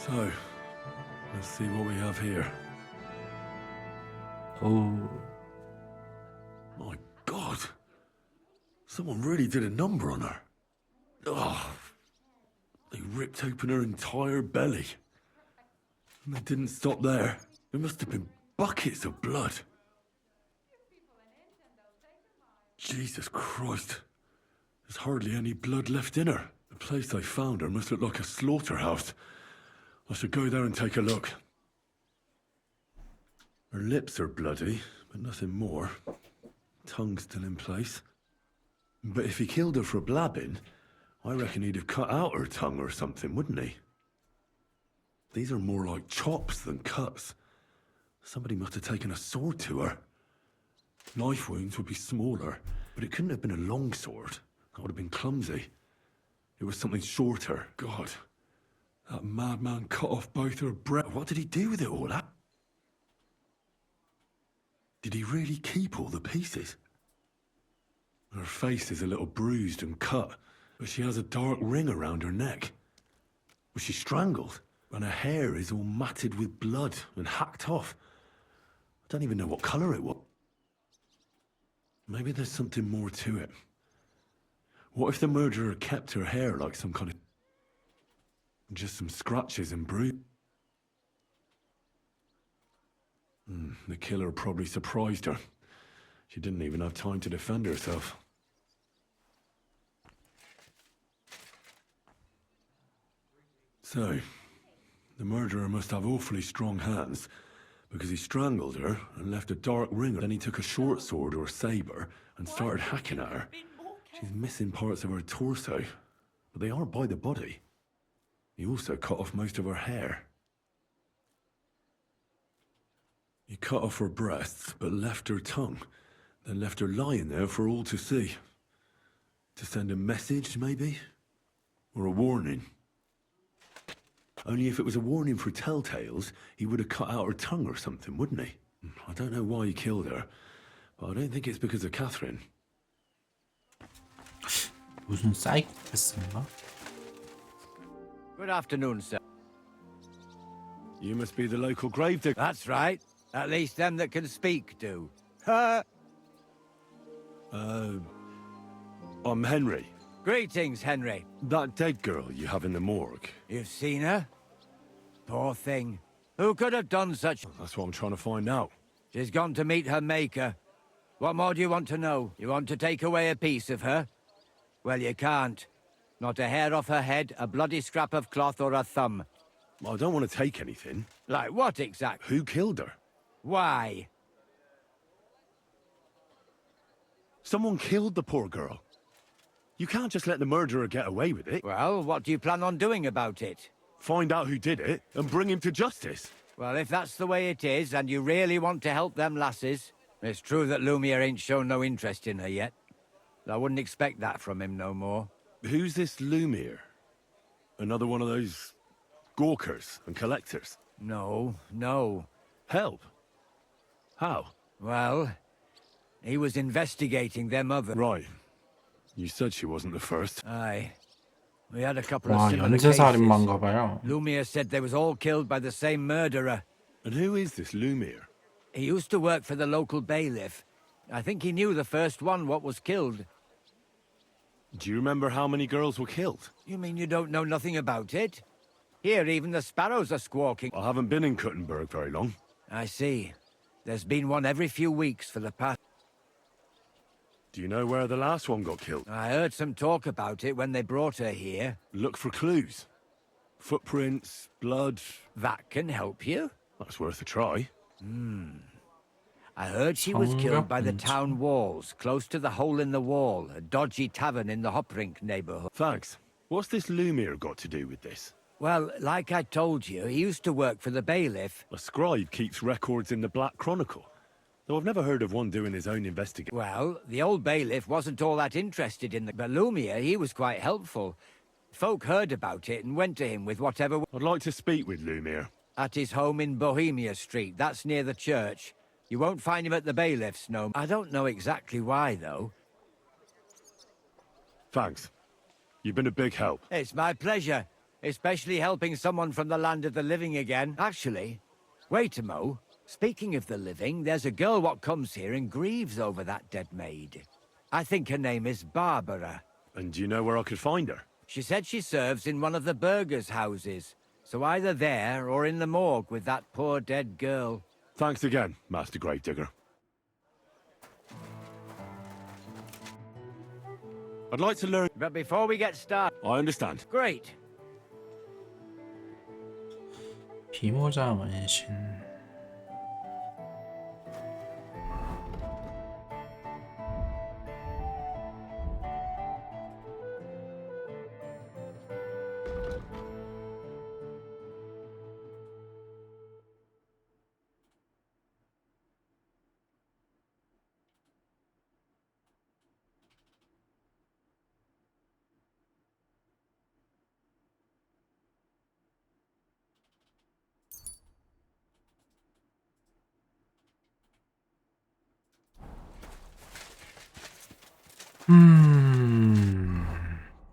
So, let's see what we have here. Oh, My God. Someone really did a number on her. Oh, they ripped open her entire belly. And they didn't stop there. There must have been buckets of blood. Jesus Christ. There's hardly any blood left in her. The place I found her must look like a slaughterhouse. I should go there and take a look. Her lips are bloody, but nothing more. Tongue still in place. But if he killed her for blabbing, I reckon he'd have cut out her tongue or something, wouldn't he? These are more like chops than cuts. Somebody must have taken a sword to her. Knife wounds would be smaller, but it couldn't have been a long sword. That would have been clumsy. It was something shorter. God, that madman cut off both her breasts. What did he do with it all? Did he really keep all the pieces? Her face is a little bruised and cut, but she has a dark ring around her neck. Was she strangled? And her hair is all matted with blood and hacked off. I don't even know what colour it was. Maybe there's something more to it. What if the murderer kept her hair like some kind of... just some scratches and bruises? The killer probably surprised her. She didn't even have time to defend herself. So, the murderer must have awfully strong hands, because he strangled her and left a dark ring. Then he took a short sword or saber and started hacking at her. She's missing parts of her torso, but they aren't by the body. He also cut off most of her hair. He cut off her breasts, but left her tongue, then left her lying there for all to see. To send a message, maybe? Or a warning? Only if it was a warning for telltales, he would have cut out her tongue or something, wouldn't he? I don't know why he killed her, but I don't think it's because of Catherine. 무슨 사이코패스인가? Good afternoon, sir. You must be the local gravedigger. That's right. At least them that can speak do. I'm Henry. Greetings, Henry. That dead girl you have in the morgue. You've seen her? Poor thing. Who could have done such... That's what I'm trying to find out. She's gone to meet her maker. What more do you want to know? You want to take away a piece of her? Well, you can't. Not a hair off her head, a bloody scrap of cloth, or a thumb. I don't want to take anything. Like what exactly? Who killed her? Why? Someone killed the poor girl. You can't just let the murderer get away with it. Well, what do you plan on doing about it? Find out who did it and bring him to justice. Well, if that's the way it is, and you really want to help them lasses, it's true that Lumiere ain't shown no interest in her yet. I wouldn't expect that from him no more. Who's this Lumiere? Another one of those gawkers and collectors? No. Help? How? Well, he was investigating them other... Right. You said she wasn't the first. Aye. We had a couple of 와, similar cases. 연쇄살인마인가 봐요. Lumiere said they was all killed by the same murderer. And who is this Lumiere? He used to work for the local bailiff. I think he knew the first one what was killed. Do you remember how many girls were killed? You mean you don't know nothing about it? Here, even the sparrows are squawking. I haven't been in Kuttenberg very long. I see. There's been one every few weeks for the past... Do you know where the last one got killed? I heard some talk about it when they brought her here. Look for clues. Footprints, blood. That can help you. That's worth a try. I heard she was killed by the 성벽 town walls, close to the hole in the wall, a dodgy tavern in the Hoprink neighborhood. Thanks. What's this Lumiere got to do with this? Well, like I told you, he used to work for the bailiff. A scribe keeps records in the Black Chronicle. Though I've never heard of one doing his own investigation. Well, the old bailiff wasn't all that interested in the... But Lumiere, he was quite helpful. Folk heard about it and went to him with whatever... I'd like to speak with Lumiere. At his home in Bohemia Street, that's near the church. You won't find him at the bailiff's, no. I don't know exactly why, though. Thanks. You've been a big help. It's my pleasure. especially helping someone from the land of the living again. Actually, wait a mo. Speaking of the living, there's a girl what comes here and grieves over that dead maid. I think her name is Barbara. And do you know where I could find her? She said she serves in one of the burgers' houses, so either there or in the morgue with that poor dead girl. Thanks again, Master Gravedigger. I'd like to learn... But before we get started... I understand. Great. 비모자 문신.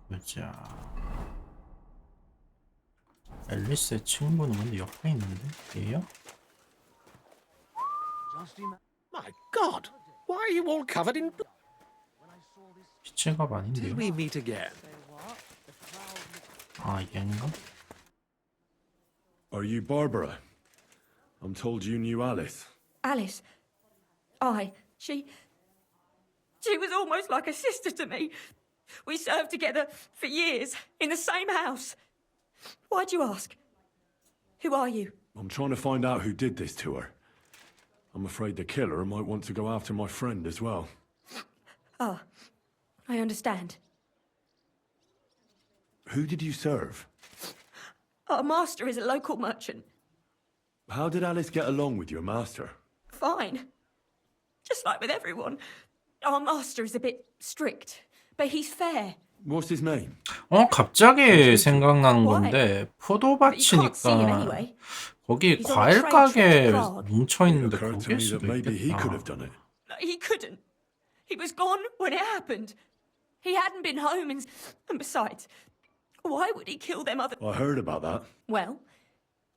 보자. 앨리스의 친구는 근데 옆에 있는데? 얘요? My God! Why are you all covered in blood? 시체가 Till 아닌데요? we meet again. 아, 얘인가? Are you Barbara? I'm told you knew Alice. Alice. Aye, she was almost like a sister to me. We served together for years in the same house. Why'd you ask? Who are you? I'm trying to find out who did this to her. I'm afraid the killer might want to go after my friend as well. Ah, I understand. Who did you serve? Our master is a local merchant. How did Alice get along with your master? Fine. Just like with everyone. Our master is a bit strict, but he's fair. What's his name? 갑자기 생각나는 Why? 건데 But you can't see him 포도밭이니까 anyway. 거기 He's on a 과일 trade 가게 trip to Prague. 뭉쳐 It 있는데 occurred to 거기일 me that 수도 maybe he could have 있겠다. done it. He couldn't. He was gone when it happened. He hadn't been home, and besides, why would he kill them other... I heard about that. Well,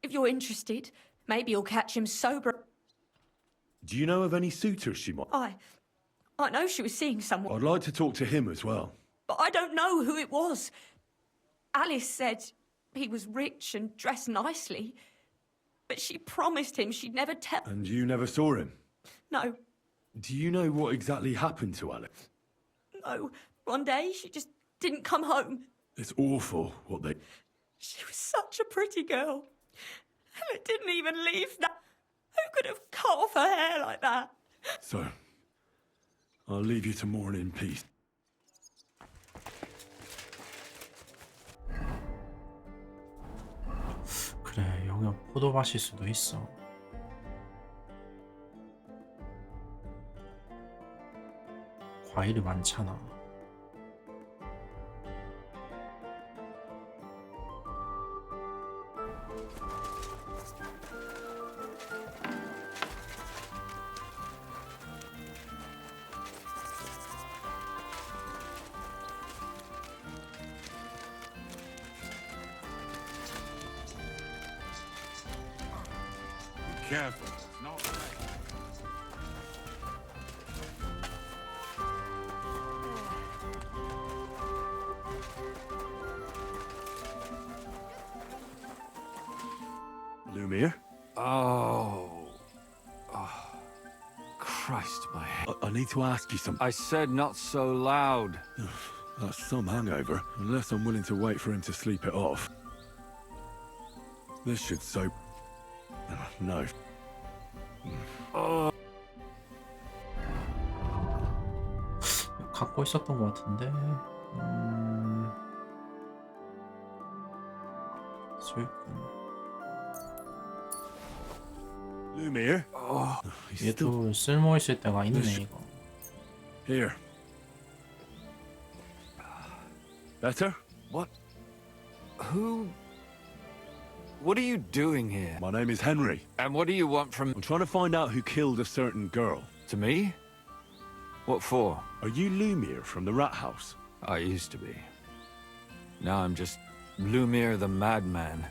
if you're interested, maybe you'll catch him sober. Do you know of any suitors she might? I know she was seeing someone, I'd like to talk to him as well. but I don't know who it was. Alice said he was rich and dressed nicely, but she promised him she'd never tell... And you never saw him? No, Do you know what exactly happened to Alice? no. One day, she just didn't come home. It's awful what they... She was such a pretty girl. And it didn't even leave that... Who could have cut off her hair like that? So, I'll leave you to mourn in peace. 그래, 여기가 포도밭일 수도 있어. 과일이 많잖아. Careful, it's not right. Lumiere? Oh. Christ, my head. I need to ask you something. I said not so loud. That's some hangover, unless I'm willing to wait for him to sleep it off. This should soap... No. 갖고 있었던 것 같은데. 수익금. Lumiere? He's still... 얘도 쓸모 있을 때가 있네 this- 이거. Here. Better? What? Who? What are you doing here? My name is Henry. And what do you want from I'm trying to find out who killed a certain girl. to me? What for? Are you Lumiere from the Rat House? I used to be. Now I'm just Lumir the Madman.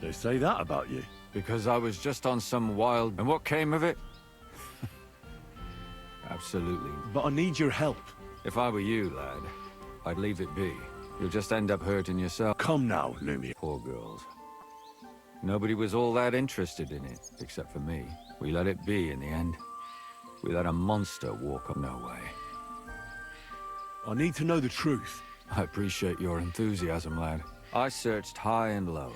They say that about you. Because I was just on some wild... And what came of it? Absolutely. But I need your help. If I were you, lad, I'd leave it be. You'll just end up hurting yourself. Come now, Lumir. Poor girls. Nobody was all that interested in it, except for me. We let it be in the end. We let a monster walk up. No way. I need to know the truth. I appreciate your enthusiasm, lad. I searched high and low.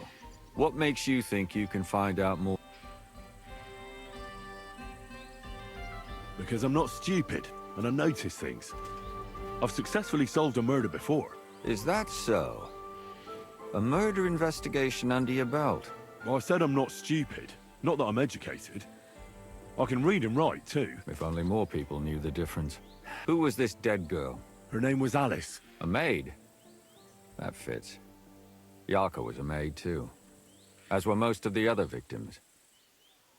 What makes you think you can find out more? Because I'm not stupid, and I notice things. I've successfully solved a murder before. Is that so? A murder investigation under your belt? Well, I said I'm not stupid. Not that I'm educated. I can read and write, too. If only more people knew the difference. Who was this dead girl? Her name was Alice. A maid? That fits. Yarka was a maid, too. As were most of the other victims.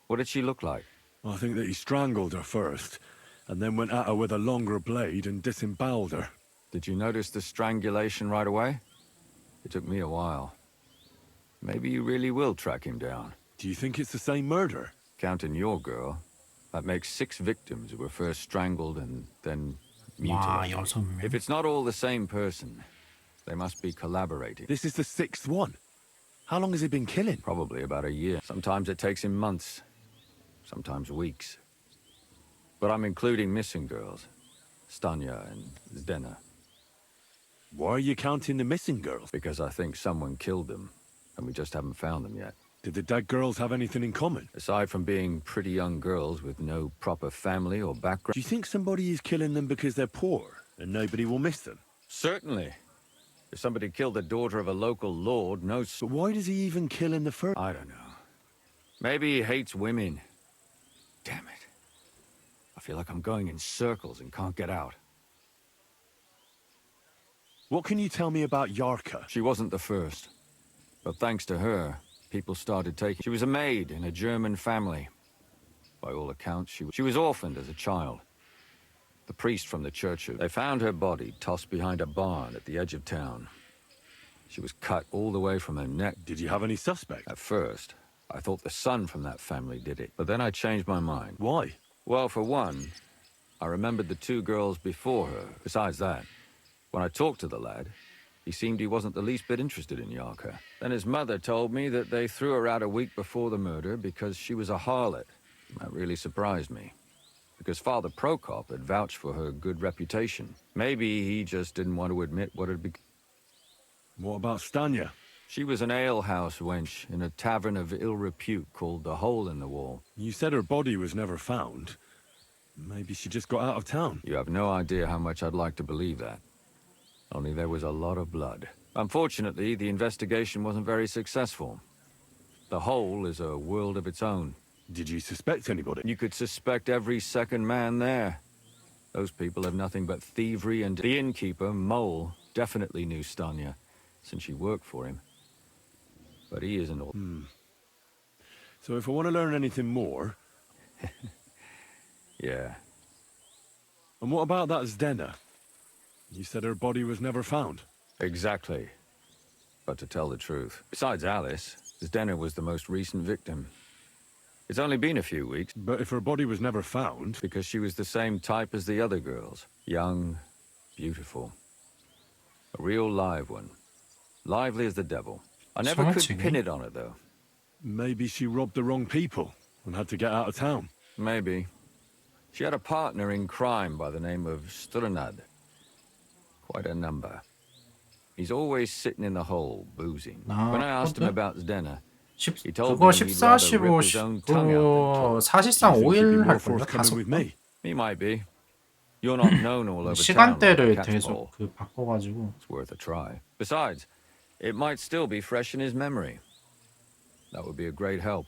What did she look like? I think that he strangled her first, and then went at her with a longer blade and disemboweled her. Did you notice the strangulation right away? It took me a while. Maybe you really will track him down. Do you think it's the same murder? Counting your girl, that makes 6 victims who were first strangled and then 와, mutilated. 6명. If it's not all the same person, they must be collaborating. This is the 6th one. How long has he been killing? Probably about a year. Sometimes it takes him months, sometimes weeks. But I'm including missing girls, Stanya and Zdena, Why are you counting the missing girls? because I think someone killed them, and we just haven't found them yet. Did the dead girls have anything in common? Aside from being pretty young girls with no proper family or background. Do you think somebody is killing them because they're poor, and nobody will miss them? Certainly. If somebody killed the daughter of a local lord, no... But why does he even kill in the first? I don't know. Maybe he hates women. Damn it. I feel like I'm going in circles and can't get out. What can you tell me about Yarka? She wasn't the first. But thanks to her, people started taking... She was a maid in a German family. By all accounts, she was orphaned as a child. The priest from the church... They found her body tossed behind a barn at the edge of town. She was cut all the way from her neck. Did you have any suspects? At first, I thought the son from that family did it. But then I changed my mind. Why? Well, for one, I remembered the 2 girls before her. Besides that, when I talked to the lad, he seemed he wasn't the least bit interested in Yarka. Then his mother told me that they threw her out a week before the murder because she was a harlot. That really surprised me, because Father Prokop had vouched for her good reputation. Maybe he just didn't want to admit what had become. What about Stanya? She was an alehouse wench in a tavern of ill repute called the Hole in the Wall. You said her body was never found. Maybe she just got out of town. You have no idea how much I'd like to believe that. Only there was a lot of blood. Unfortunately, the investigation wasn't very successful. The Hole is a world of its own. Did you suspect anybody? You could suspect every second man there. Those people have nothing but thievery, and the innkeeper, Mole, definitely knew Stanya, since she worked for him. But he isn't all... So if I want to learn anything more... Yeah. And what about that Zdena? You said her body was never found. Exactly. But to tell the truth, besides Alice, Zdena was the most recent victim. It's only been a few weeks, But if her body was never found... because she was the same type as the other girls. Young, beautiful. A real live one. Lively as the devil. I never could Smart, pin it on her, though. Maybe she robbed the wrong people and had to get out of town. Maybe. She had a partner in crime by the name of Strunad. Quite a number. He's always sitting in the hole, boozing. 아, When I asked him 그것도? about Zdena, 10, He told 그거 me he'd 14, rather 15, rip his own tongue out than 19 사실상 Do you think she'd be 5일 more 할걸요? forthcoming with 5번? me? he might be. You're not known all over town 시간대를 like 계속 Catspole. 그 바꿔가지고 It's worth a try. Besides, it might still be fresh in his memory. That would be a great help.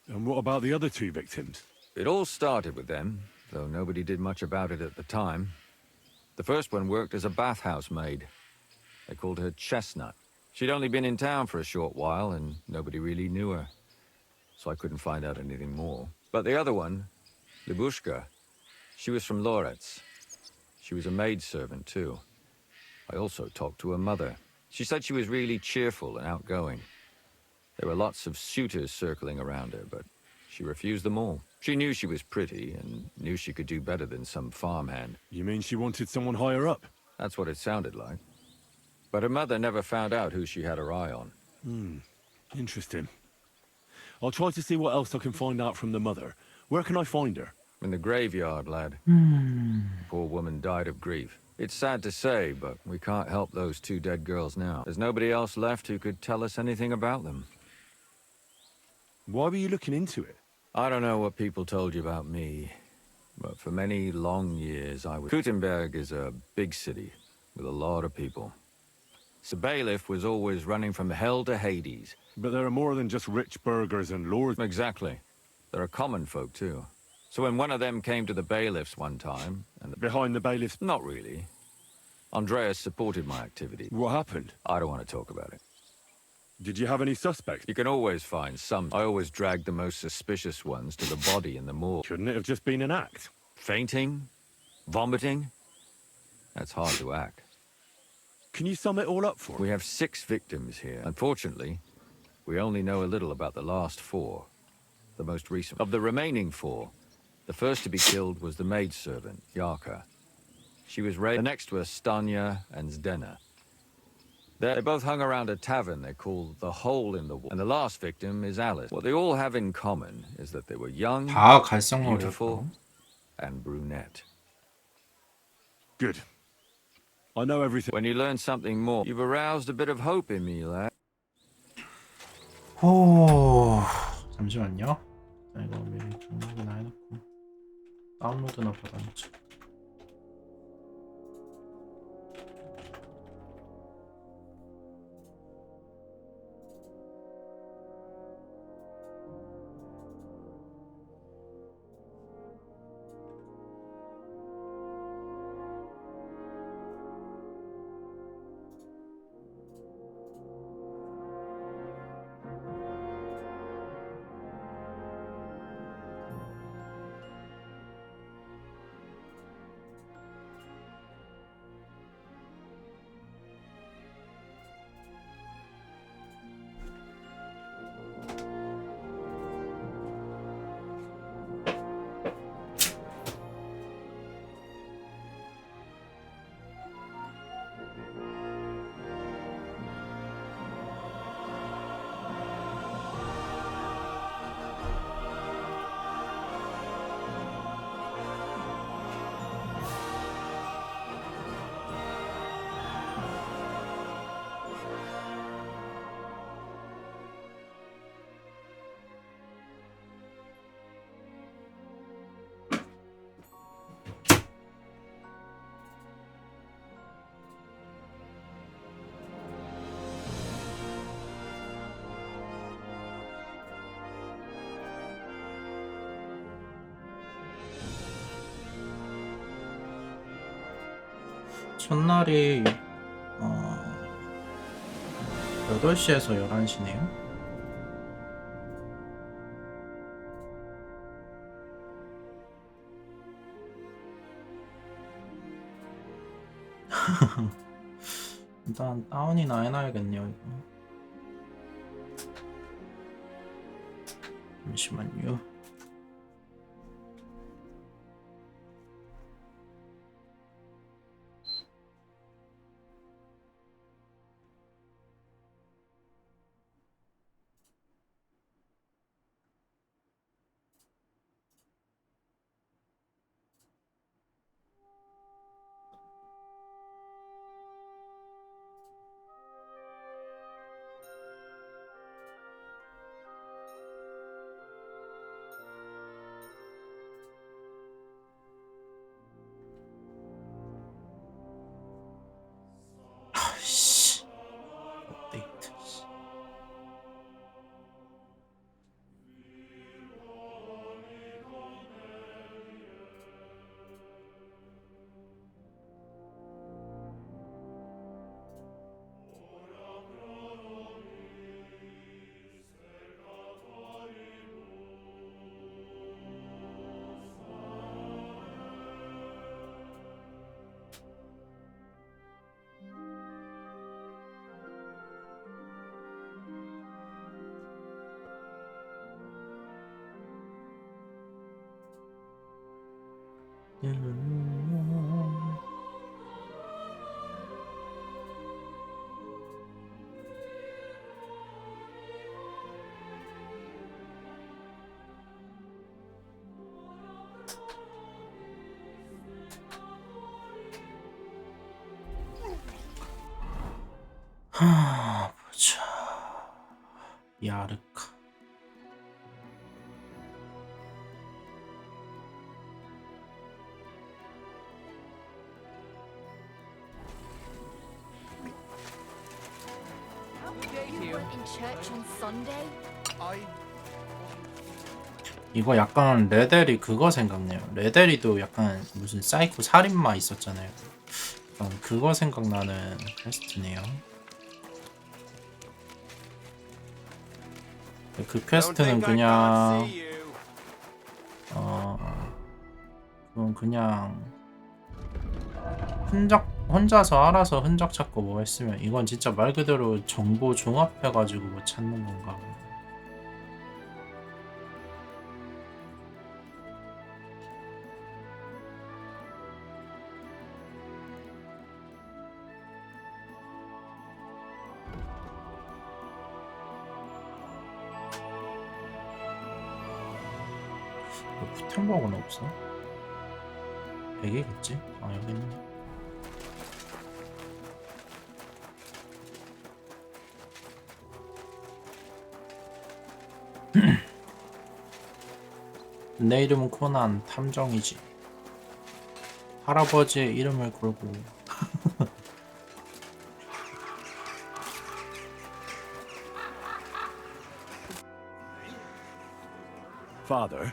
And what about the other 2 victims? It all started with them, though nobody did much about it at the time. The first one worked as a bathhouse maid. They called her Chestnut. She'd only been in town for a short while, and nobody really knew her. So I couldn't find out anything more. But the other one, Libushka, she was from Loretz. She was a maidservant, too. I also talked to her mother. She said she was really cheerful and outgoing. There were lots of suitors circling around her, but she refused them all. She knew she was pretty and knew she could do better than some farmhand. You mean she wanted someone higher up? That's what it sounded like. But her mother never found out who she had her eye on. Interesting. I'll try to see what else I can find out from the mother. Where can I find her? In the graveyard, lad. Poor woman died of grief. It's sad to say, but we can't help those two dead girls now. There's nobody else left who could tell us anything about them. Why were you looking into it? I don't know what people told you about me, but for many long years I was... Gutenberg is a big city with a lot of people. The bailiff was always running from hell to Hades. But there are more than just rich burghers and lords. Exactly. There are common folk too. So when one of them came to the bailiffs one time, and... Behind the bailiffs. Not really. Andreas supported my activity. What happened? I don't want to talk about it. Did you have any suspects? You can always find some. I always drag the most suspicious ones to the body in the morgue. Couldn't it have just been an act? Fainting? Vomiting? That's hard to act. Can you sum it all up for me? We have 6 victims here. Unfortunately, we only know a little about the last 4. The most recent. Of the remaining 4, the first to be killed was the maidservant, Yarka. She was raped. The next were Stanya and Zdena. They both hung around a tavern they called the Hole in the Wall. And the last victim is Alice. What they all have in common is that they were young, 다 갈색머리였고. beautiful, and brunette. Good. I know everything. When you learn something more, you've aroused a bit of hope in me, lad. 오, 잠시만요. 자, 이거 미리 등록이나 해놓고 다운로드나 받아놓자. 첫날이 8시에서 11시네요. 일단 다운이나 해놔야겠네요, 이거. 잠시만요. 보자. 야르카. You weren't in church on Sunday? 이거 약간 레데리 그거 생각나요. 레데리도 약간 무슨 사이코 살인마 있었잖아요. 약간 그거 생각나는 퀘스트네요. 그 퀘스트는 그냥 그건 그냥 혼자서 알아서 흔적 찾고 뭐 했으면, 이건 진짜 말 그대로 정보 종합해가지고 뭐 찾는 건가. 푸템버그는 없어? 100이겠지? 아 여기 있네. 내 이름은 코난 탐정이지. 할아버지의 이름을 걸고. Father,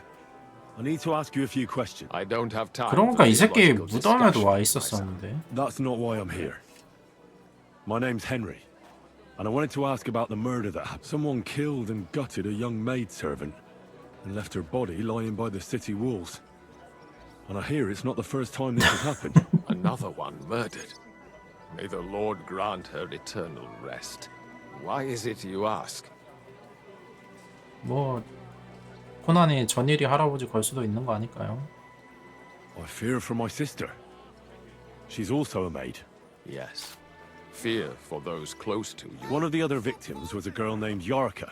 I need to ask you a few questions. I don't have time. 그러니까 이 for 새끼 theological 무덤에도 와 discussion, my son. 있었었는데. That's not why I'm here. My name's Henry, and I wanted to ask about the murder that happened. Someone killed and gutted a young maidservant and left her body lying by the city walls. And I hear it's not the first time this has happened. Another one murdered. May the Lord grant her eternal rest. Why is it you ask? 뭐 코난이 전일이 할아버지 걸 수도 있는 거 아닐까요? I fear for my sister. She's also a maid. Yes. Fear for those close to you. One of the other victims was a girl named Yarka.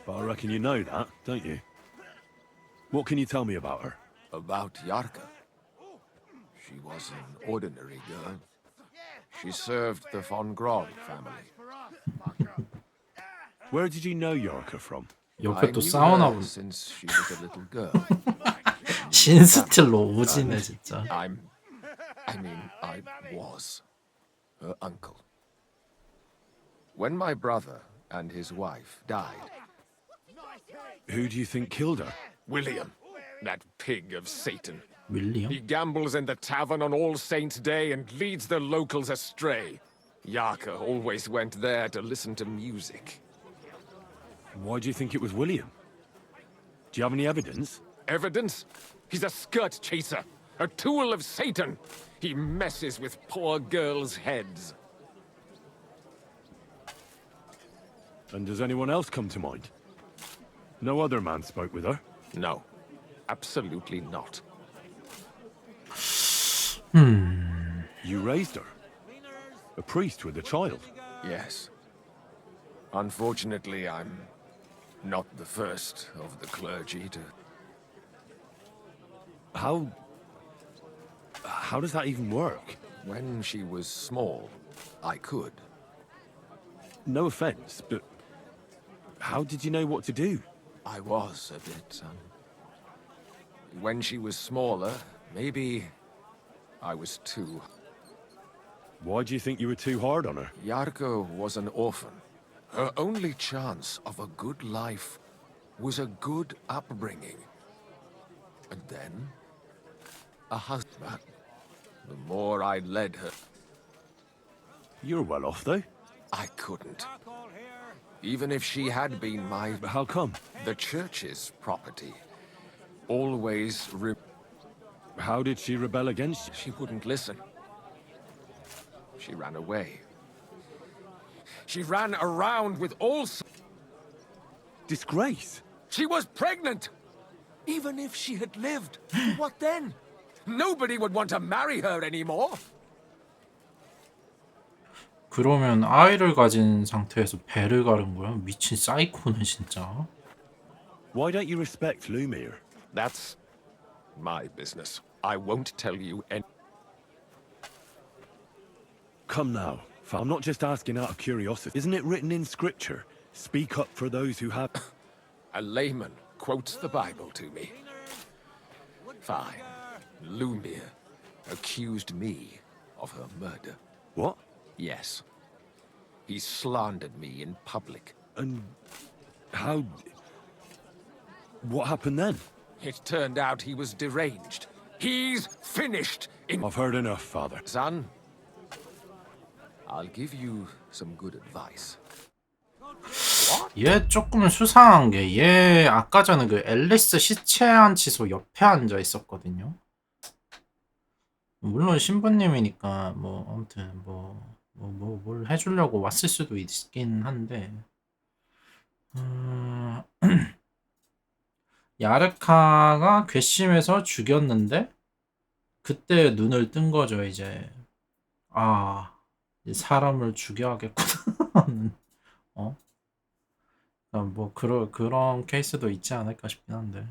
But I reckon you know that, don't you? What can you tell me about her? About Yarka. She was an ordinary girl. She served the von Grog family. Where did you know Yarka from? 옆에 I 또 knew 싸우나 her 보네. since she was a little girl. 신스틸로 오지네 진짜. I was her uncle. When my brother and his wife died, Who do you think killed her? William, that pig of Satan. 윌리엄? He gambles in the tavern on All Saints' Day and leads the locals astray. Yarka always went there to listen to music. Why do you think it was William? Do you have any evidence? Evidence? He's a skirt chaser, a tool of Satan. He messes with poor girls' heads. And does anyone else come to mind? No other man spoke with her? No, absolutely not. You raised her? A priest with a child? Yes. Unfortunately, I'm not the first of the clergy to... How does that even work? When she was small, I could. No offense, but how did you know what to do? I was a bit, When she was smaller, maybe I was too... Why do you think you were too hard on her? Yarko was an orphan. Her only chance of a good life was a good upbringing. And then, a husband. The more I led her, You're well off, though. I couldn't. Even if she had been my... But how come? the church's property. Always How did she rebel against you? She wouldn't listen. She ran away. She ran around with all... Disgrace? She was pregnant! Even if she had lived, what then? Nobody would want to marry her anymore. 그러면 아이를 가진 상태에서 배를 가른 거야? 미친 사이코네 진짜. Why don't you respect Lumiere? That's my business. I won't tell you any. Come now. I'm not just asking out of curiosity. Isn't it written in scripture? Speak up for those who have... A layman quotes the Bible to me. Fine. Lumiere accused me of her murder. What? Yes. He slandered me in public. And how... What happened then? It turned out he was deranged. He's finished in... I've heard enough, Father. Son, I'll give you some good advice. 얘 조금 수상한 게 얘 아까 전에 그 앨리스 시체 안치소 옆에 앉아 있었거든요. 물론 신부님이니까 뭐 아무튼 뭘 해주려고 왔을 수도 있긴 한데 야르카가 괘씸해서 죽였는데 그때 눈을 뜬 거죠. 이제 이제 사람을 죽여야겠구나. 뭐 그런 케이스도 있지 않을까 싶긴 한데.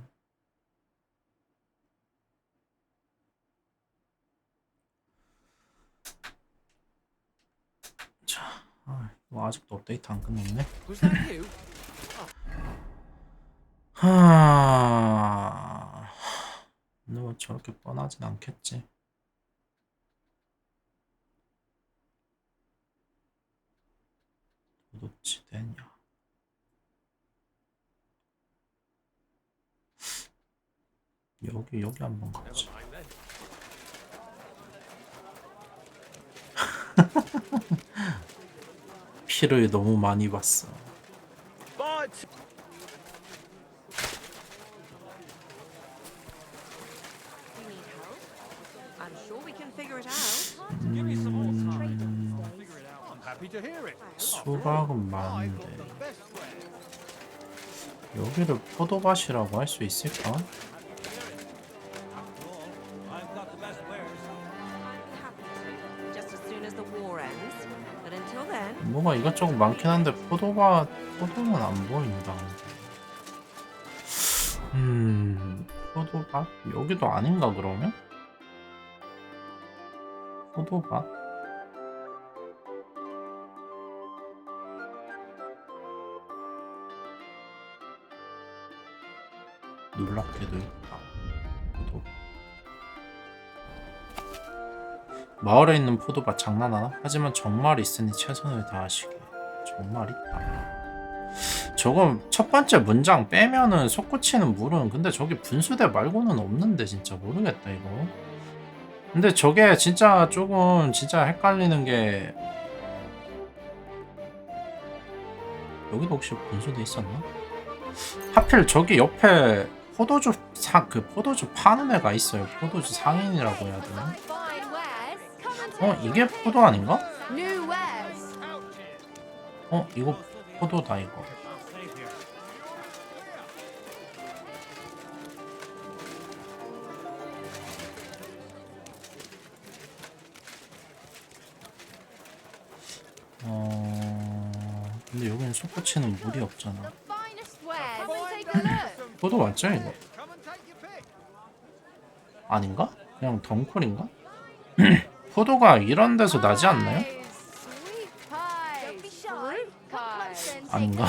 자, 뭐 아직도 업데이트 안 끝났네. 근데 뭐 저렇게 뻔하진 않겠지. 도도치 되냐? 여기 한번 가자. 피를 너무 많이 봤어. 수박은 많은데 여기를 포도밭이라고 할 수 있을까? 뭐가 이것저것 많긴 한데 포도는 안 보인다. 포도밭? 여기도 아닌가 그러면? 포도밭? 놀랍게도 있다. 포도밭. 마을에 있는 포도밭 장난하나? 하지만 정말 있으니 최선을 다하시게. 정말 있다. 저거 첫 번째 문장 빼면은 솟구치는 물은 근데 저기 분수대 말고는 없는데 진짜 모르겠다 이거. 근데 저게 진짜 조금 진짜 헷갈리는 게 여기도 혹시 분수대 있었나? 하필 저기 옆에 포도주 포도주 파는 애가 있어요. 포도주 상인이라고 해야 되나? 이게 포도 아닌가? 이거 포도다 이거. 근데 여기는 솟구치는 물이 없잖아. 포도 맞죠 이거? 아닌가? 그냥 덩쿨인가? 포도가 이런 데서 나지 않나요? 아닌가?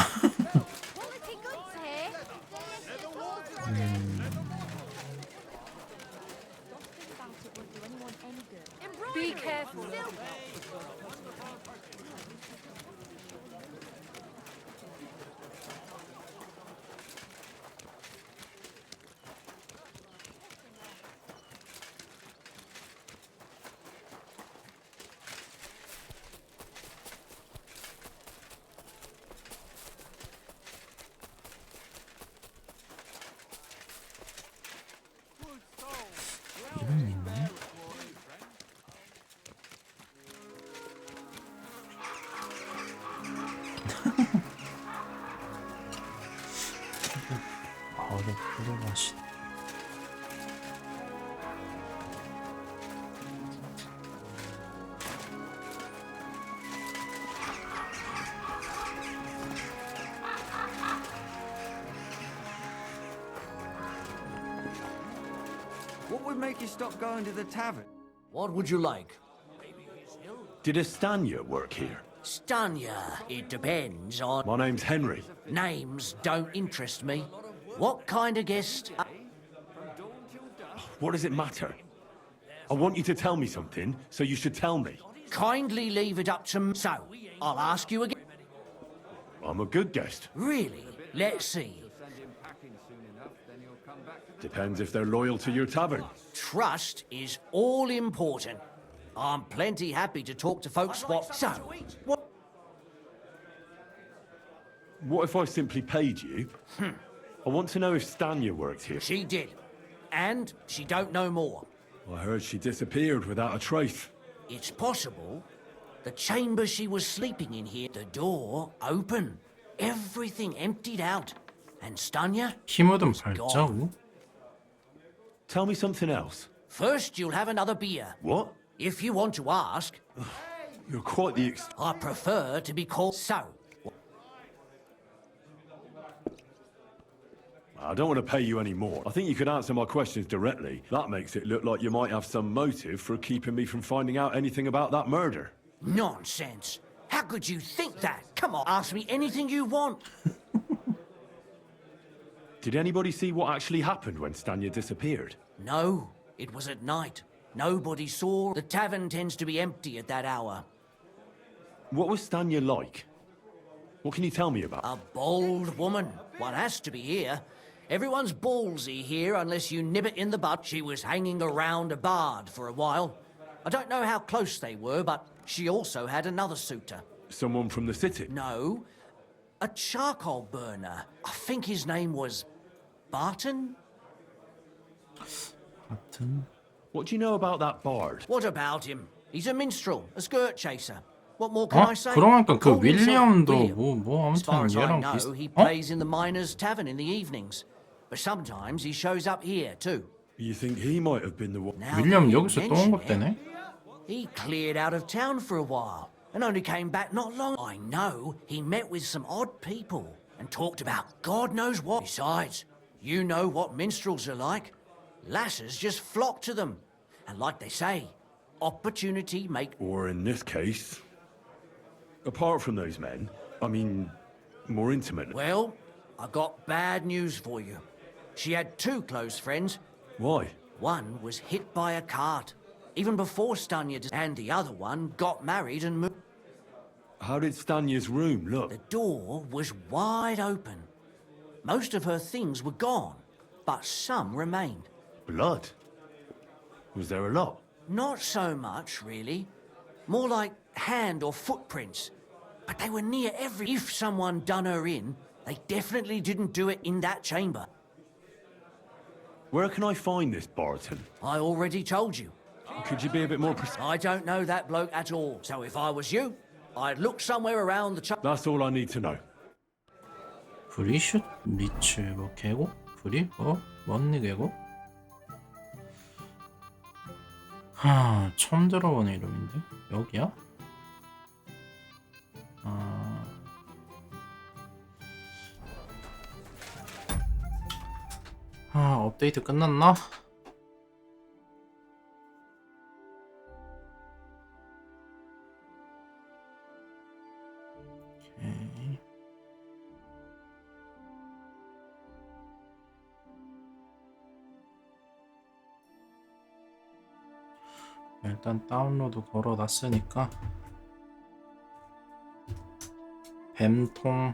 Be careful. 이름이 있네? 포도 맛이. What would make you stop going to the tavern? What would you like? Did Estania work here? Stanya. It depends on... My name's Henry. Names don't interest me. What kind of guest? What does it matter? I want you to tell me something, so you should tell me. Kindly leave it up to me. So, I'll ask you again. I'm a good guest. Really? Let's see. Depends if they're loyal to your tavern. Trust is all important. I'm plenty happy to talk to folks what... So, what... What if I simply paid you? I want to know if Stanya works here. She did. And she don't know more. I heard she disappeared without a trace. It's possible. The chamber she was sleeping in here, the door open. Everything emptied out. And Stanya? 피 묻은 발자국? Tell me something else. First, you'll have another beer. What? If you want to ask, You're quite the I prefer to be called so. I don't want to pay you any more. I think you could answer my questions directly. That makes it look like you might have some motive for keeping me from finding out anything about that murder. Nonsense. How could you think that? Come on, ask me anything you want. Did anybody see what actually happened when Stanya disappeared? No, it was at night. Nobody saw. The tavern tends to be empty at that hour. What was Stanya like? What can you tell me about? A bold woman. One has to be here. Everyone's ballsy here unless you nib it in the bud. She was hanging around a bard for a while. I don't know how close they were, but she also had another suitor. Someone from the city? No, a charcoal burner. I think his name was Barton? 같은. What do you know about that bard? What about him? He's a minstrel, a skirt chaser. What more can 어? I say? 그러니까 그 Called himself 윌리엄도 William. 뭐 As far 아무튼 as I 얘랑 know, 비슷. he 어? plays in the miners' tavern in the evenings. But sometimes he shows up here too. You think he might have been the one? Now 윌리엄 that you 여기서 또 mention 온 것 it, 때네. he cleared out of town for a while and only came back not long. I know he met with some odd people and talked about God knows what. Besides, you know what minstrels are like. Lasses just flock to them. And like they say, opportunity make... Or in this case, apart from those men, I mean, more intimate. Well, I got bad news for you. She had two close friends. Why? One was hit by a cart, even before Stanya, and the other one got married and moved. How did Stanya's room look? The door was wide open. Most of her things were gone, but some remained. Blood? Was there a lot? Not so much, really. More like hand or footprints. But they were near every... If someone done her in, they definitely didn't do it in that chamber. Where can I find this Barton? I already told you. Could you be a bit more precise? I don't know that bloke at all. So if I was you, I'd look somewhere around the... That's all I need to know. 브리슛 리츠 뭐 계곡? 브리? 먼니 계곡? 하, 처음 들어보는 이름인데? 여기야? 업데이트 끝났나? 오케이. 일단 다운로드 걸어놨으니까 뱀통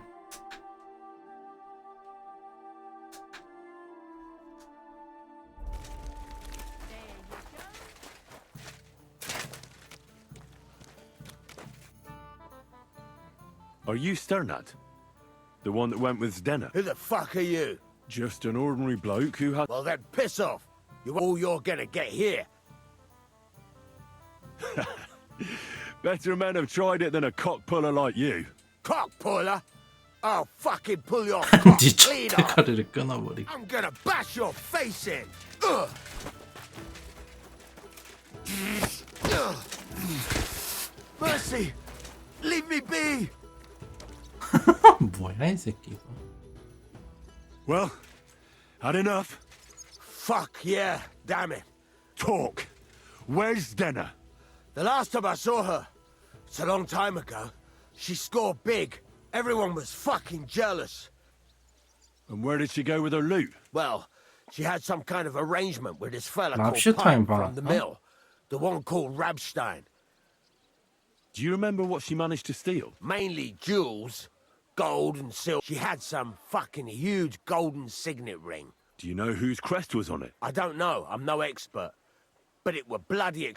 Are you Sternad? The one that went with Zdenna? Who the fuck are you? Just an ordinary bloke who had... Well then, piss off. You're all you're gonna get here. Better men have tried it than a cock puller like you. Cock puller? I'll fucking pull your cock 네 clean off. 대가리를 끊어버리. I'm gonna bash your face in. Ugh. Ugh. Mercy, leave me be. 뭐야 이 새끼. Well, had enough. Fuck yeah, damn it. Talk. Where's Denna? The last time I saw her, it's a long time ago. She scored big. Everyone was fucking jealous. And where did she go with her loot? Well, she had some kind of arrangement with this fella 납치타임 called Pike from the 받았다? mill. The one called Rabstein. Do you remember what she managed to steal? Mainly jewels, gold and silver. She had some fucking huge golden signet ring. Do you know whose crest was on it? I don't know, I'm no expert. But it were bloody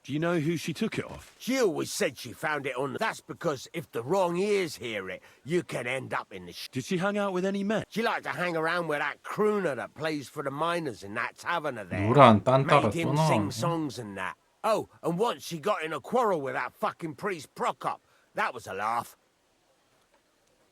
Do you know who she took it off? She always said she found it on... That's because if the wrong ears hear it, you can end up in the Did she hang out with any men? She liked to hang around with that crooner that plays for the miners in that taverner there. 노란 딴 따라 Made him 또 sing 나오네. songs and that. Oh, and once she got in a quarrel with that fucking priest Prokop. That was a laugh.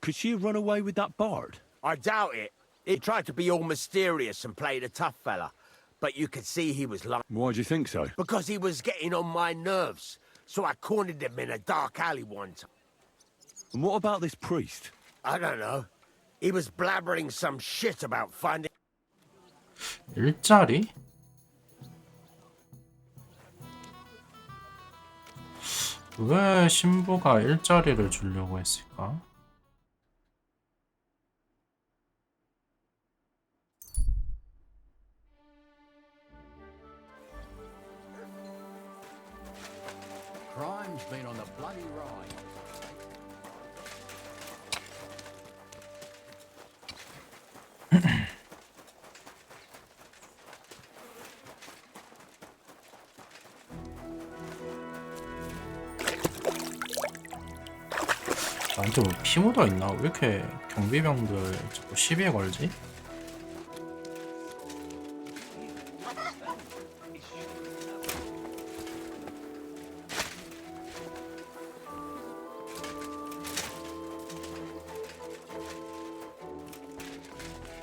Could she have run away with that bard? I doubt it. He tried to be all mysterious and played a tough fella. But you could see he was lying. Why do you think so? Because he was getting on my nerves. So I cornered him in a dark alley one time. And what about this priest? I don't know. He was blabbering some shit about finding... 일자리? 왜 신부가 일자리를 주려고 했을까? Crime's been on the bloody rise. 나한테 뭐 피 묻어 있나? 왜 이렇게 경비병들 자꾸 시비에 걸지?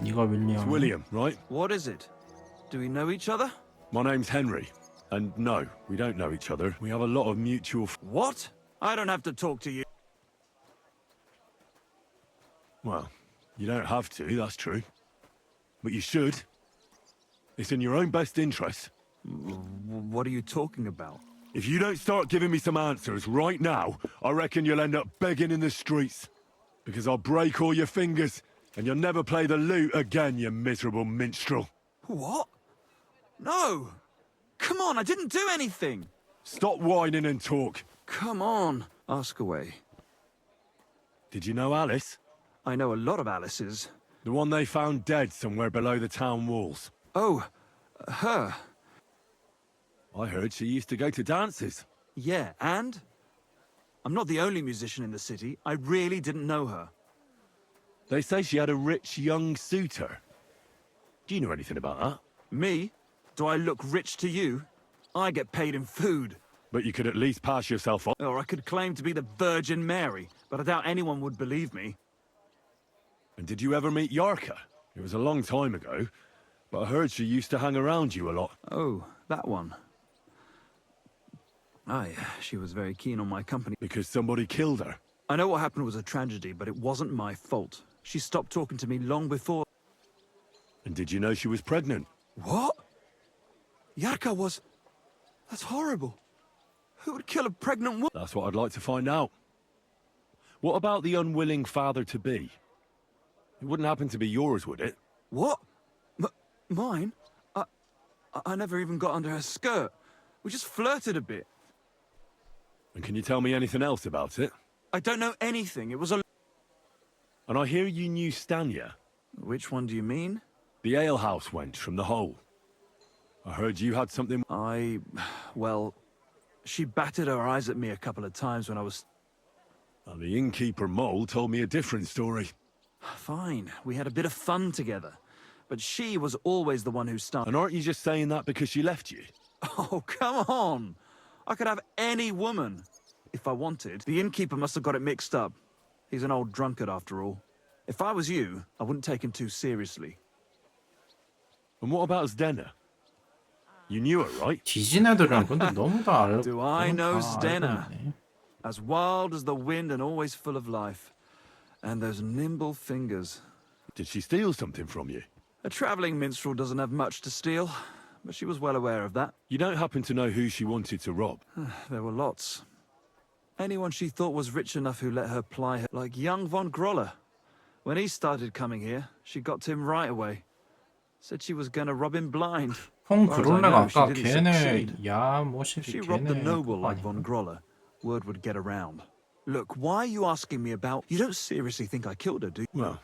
네가 It's 윌리엄. William, right? What is it? Do we know each other? My name's Henry. And no, we don't know each other. We have a lot of mutual... What? I don't have to talk to you. Well, you don't have to, that's true. But you should. It's in your own best interest. What are you talking about? If you don't start giving me some answers right now, I reckon you'll end up begging in the streets. Because I'll break all your fingers, and you'll never play the lute again, you miserable minstrel. What? No! Come on, I didn't do anything! Stop whining and talk. Come on, ask away. Did you know Alice? I know a lot of Alice's. The one they found dead somewhere below the town walls. Oh, her. I heard she used to go to dances. Yeah, and? I'm not the only musician in the city. I really didn't know her. They say she had a rich young suitor. Do you know anything about that? Me? Do I look rich to you? I get paid in food. But you could at least pass yourself off. Or I could claim to be the Virgin Mary, but I doubt anyone would believe me. And did you ever meet Yarka? It was a long time ago, but I heard she used to hang around you a lot. Oh, that one. Aye, she was very keen on my company. Because somebody killed her. I know what happened was a tragedy, but it wasn't my fault. She stopped talking to me long before... And did you know she was pregnant? What? Yarka was... That's horrible. Who would kill a pregnant woman? That's what I'd like to find out. What about the unwilling father-to-be? It wouldn't happen to be yours, would it? What? Mine? I never even got under her skirt. We just flirted a bit. And can you tell me anything else about it? I don't know anything. It was a... And I hear you knew Stanya. Which one do you mean? The alehouse wench from the hole. I heard you had something... Well, she batted her eyes at me a couple of times when I was... And the innkeeper Mole told me a different story. Fine, we had a bit of fun together. But she was always the one who started... And aren't you just saying that because she left you? Oh, come on! I could have any woman, if I wanted. The innkeeper must have got it mixed up. He's an old drunkard, after all. If I was you, I wouldn't take him too seriously. And what about Zdena? You knew her, right? 뒤진 애들이랑 근데 너무 다 알고. Do I know 다 Zdena? 알고 있네. As wild as the wind and always full of life. And those nimble fingers. Did she steal something from you? A travelling minstrel doesn't have much to steal, but she was well aware of that. You don't happen to know who she wanted to rob? There were lots. Anyone she thought was rich enough who let her ply her, like young von Groller. When he started coming here, she got to him right away. Said she was gonna rob him blind. 형 Far as I 그럴래가 know, she 아까 didn't 걔네 succeed. 야 If 뭐시 she robbed a 걔네 noble 그거 like von 아닌가? Groller, word would get around. Look, why are you asking me about... You don't seriously think I killed her, do you? Well,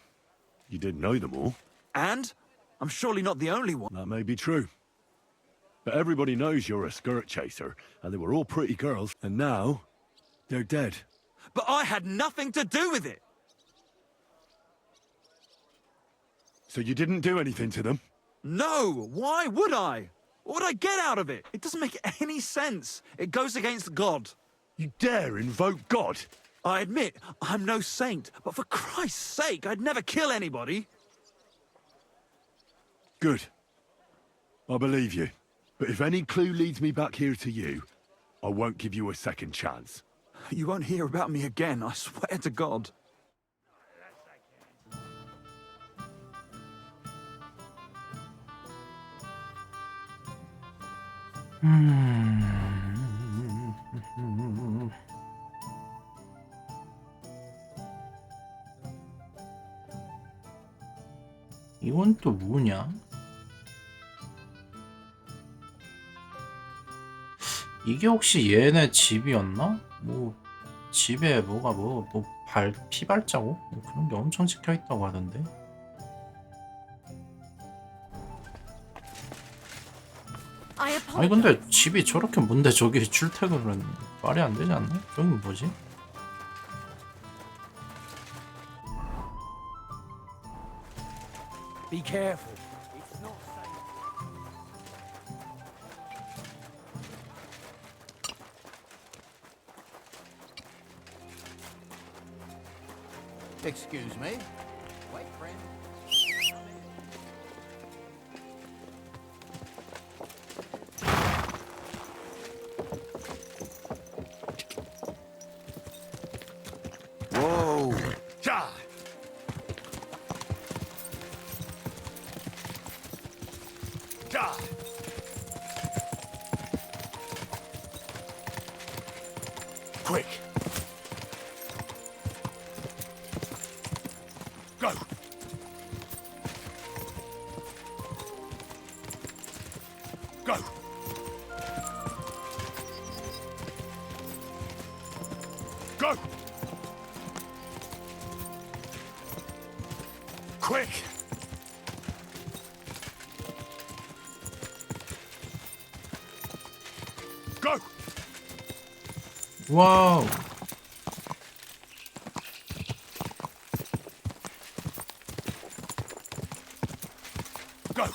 you did know them all. And? I'm surely not the only one. That may be true. But everybody knows you're a skirt chaser, and they were all pretty girls, and now they're dead. But I had nothing to do with it! So you didn't do anything to them? No! Why would I? What would I get out of it? It doesn't make any sense. It goes against God. You dare invoke God? I admit, I'm no saint, but for Christ's sake, I'd never kill anybody. Good. I believe you. But if any clue leads me back here to you, I won't give you a second chance. You won't hear about me again, I swear to God. 이건 또 뭐냐? 이게 혹시 얘네 집이었나? 뭐 집에 뭐가 피발자국? 뭐 그런 게 엄청 찍혀 있다고 하던데. 아니 근데 집이 저렇게 뭔데 저기 출퇴근은 말이 안 되지 않나? 저긴 뭐지? Be careful. It's not safe. Excuse me. Wait, friend. Whoa! Ja! Ja! Quick! Go! Go! Go! Quick! Go! 와우. Go!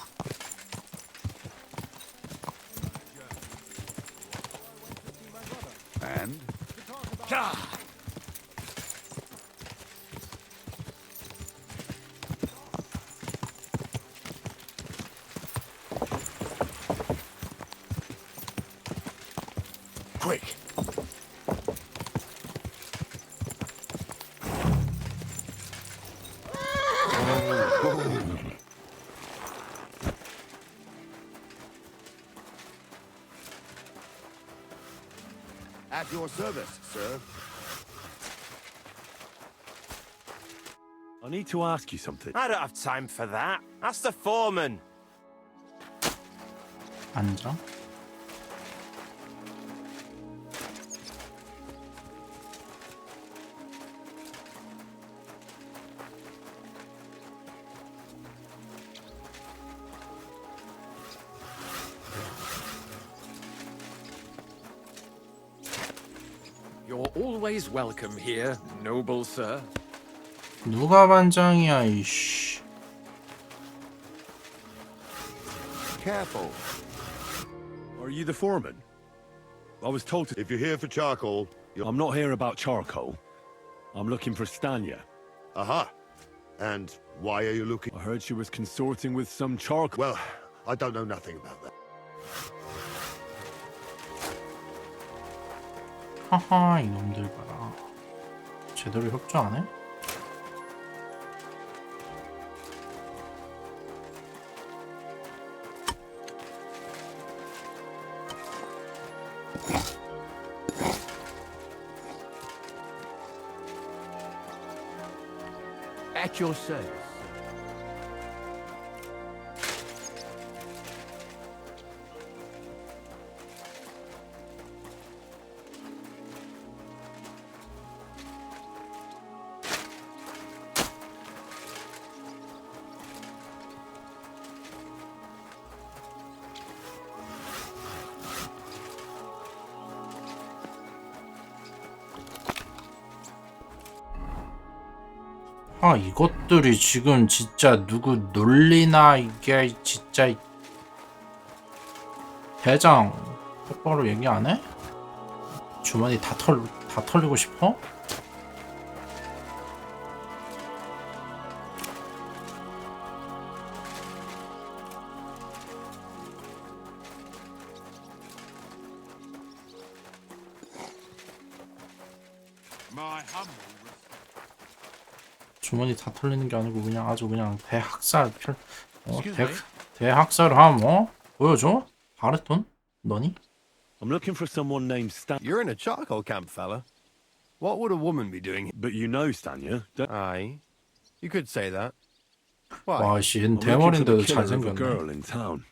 And? Ja! Quick! At your service, sir. I need to ask you something. I don't have time for that. Ask the foreman. 앉아. You're always welcome here, noble sir. 누가 반장이야 이씨. Careful. Are you the foreman? I was told to... If you're here for charcoal, I'm not here about charcoal. I'm looking for Stanya. Aha. And why are you looking? I heard she was consorting with some charcoal... Well, I don't know nothing about that. 하하 이놈들 봐라. 제대로 협조 안 해? At your service. 아, 이것들이 지금 진짜 누구 놀리나 이게 진짜. 대장 똑바로 얘기 안 해? 주머니 다 털리고 싶어? 주머니 다 털리는 게 아니고 그냥 아주 그냥 대학살 대학살함 보여줘? 바르톤? 너니? I'm looking for someone named Stan. You're in a charcoal camp, fella. What would a woman be doing? But you know Stanya, don't Aye. You could say that. Why? 와, 씨, I'm looking for 대머리인데도 the killer of a 잘생겼네. girl in town.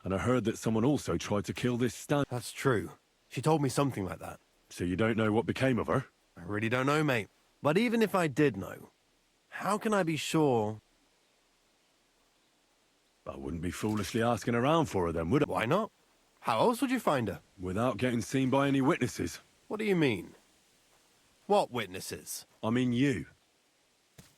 And I heard that someone also tried to kill this Stan. That's true. She told me something like that. So you don't know what became of her? I really don't know, mate. But even if I did know, how can I be sure? I wouldn't be foolishly asking around for her then, would I? Why not? How else would you find her? Without getting seen by any witnesses. What do you mean? What witnesses? I mean you.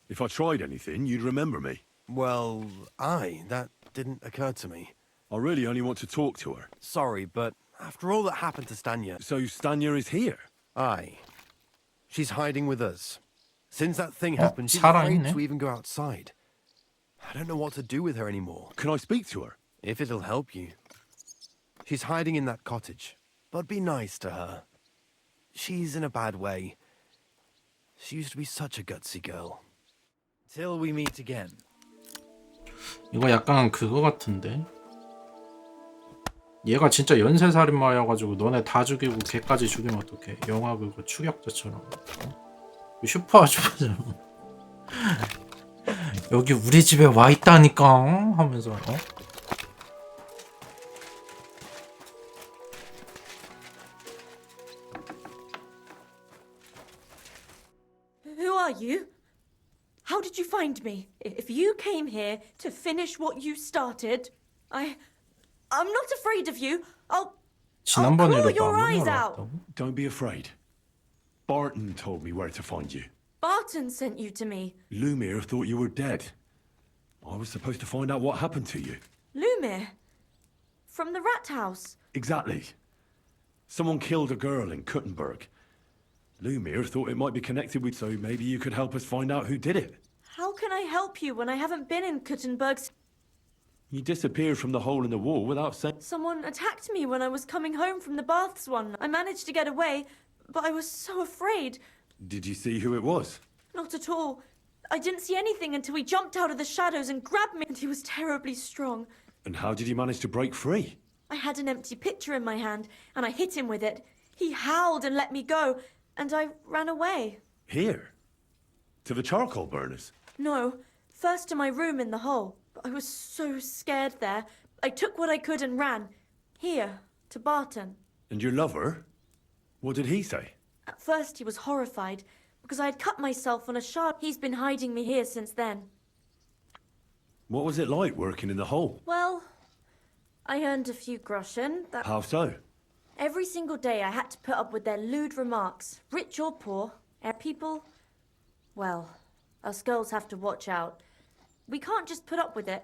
If I tried anything, you'd remember me. Well, that didn't occur to me. I really only want to talk to her. Sorry, but after all that happened to Stanya... So Stanya is here? Aye. She's hiding with us. Since that thing happened, she's 살아있네. afraid to even go outside. I don't know what to do with her anymore. Can I speak to her? If it'll help you. She's hiding in that cottage. But be nice to her. She's in a bad way. She used to be such a gutsy girl. Till we meet again. 이거 약간 그거 같은데. 얘가 진짜 연쇄살인마여가지고 너네 다 죽이고 걔까지 죽이면 어떡해. 영화 그거 추격자처럼. 슈퍼 아줌마처럼. 여기 우리 집에 와 있다니까 하면서. Who are you? How did you find me? If you came here to finish what you started, I'm not afraid of you. I'll claw your eyes out. Don't be afraid. Barton told me where to find you. Barton sent you to me. Lumir thought you were dead. I was supposed to find out what happened to you. Lumir? From the rat house? Exactly. Someone killed a girl in Kuttenberg. Lumir thought it might be connected with, so maybe you could help us find out who did it. How can I help you when I haven't been in Kuttenberg? You disappeared from the hole in the wall without saying... Someone attacked me when I was coming home from the baths one night. I managed to get away, but I was so afraid. Did you see who it was? Not at all. I didn't see anything until he jumped out of the shadows and grabbed me, and he was terribly strong. And how did you manage to break free? I had an empty pitcher in my hand, and I hit him with it. He howled and let me go, and I ran away. Here? To the charcoal burners? No, first to my room in the hole. But I was so scared there. I took what I could and ran. Here, to Barton. And your lover? What did he say? At first he was horrified, because I had cut myself on a shard. He's been hiding me here since then. What was it like working in the hole? Well, I earned a few groschen. How so? Every single day I had to put up with their lewd remarks. Rich or poor, people... Well, us girls have to watch out. We can't just put up with it,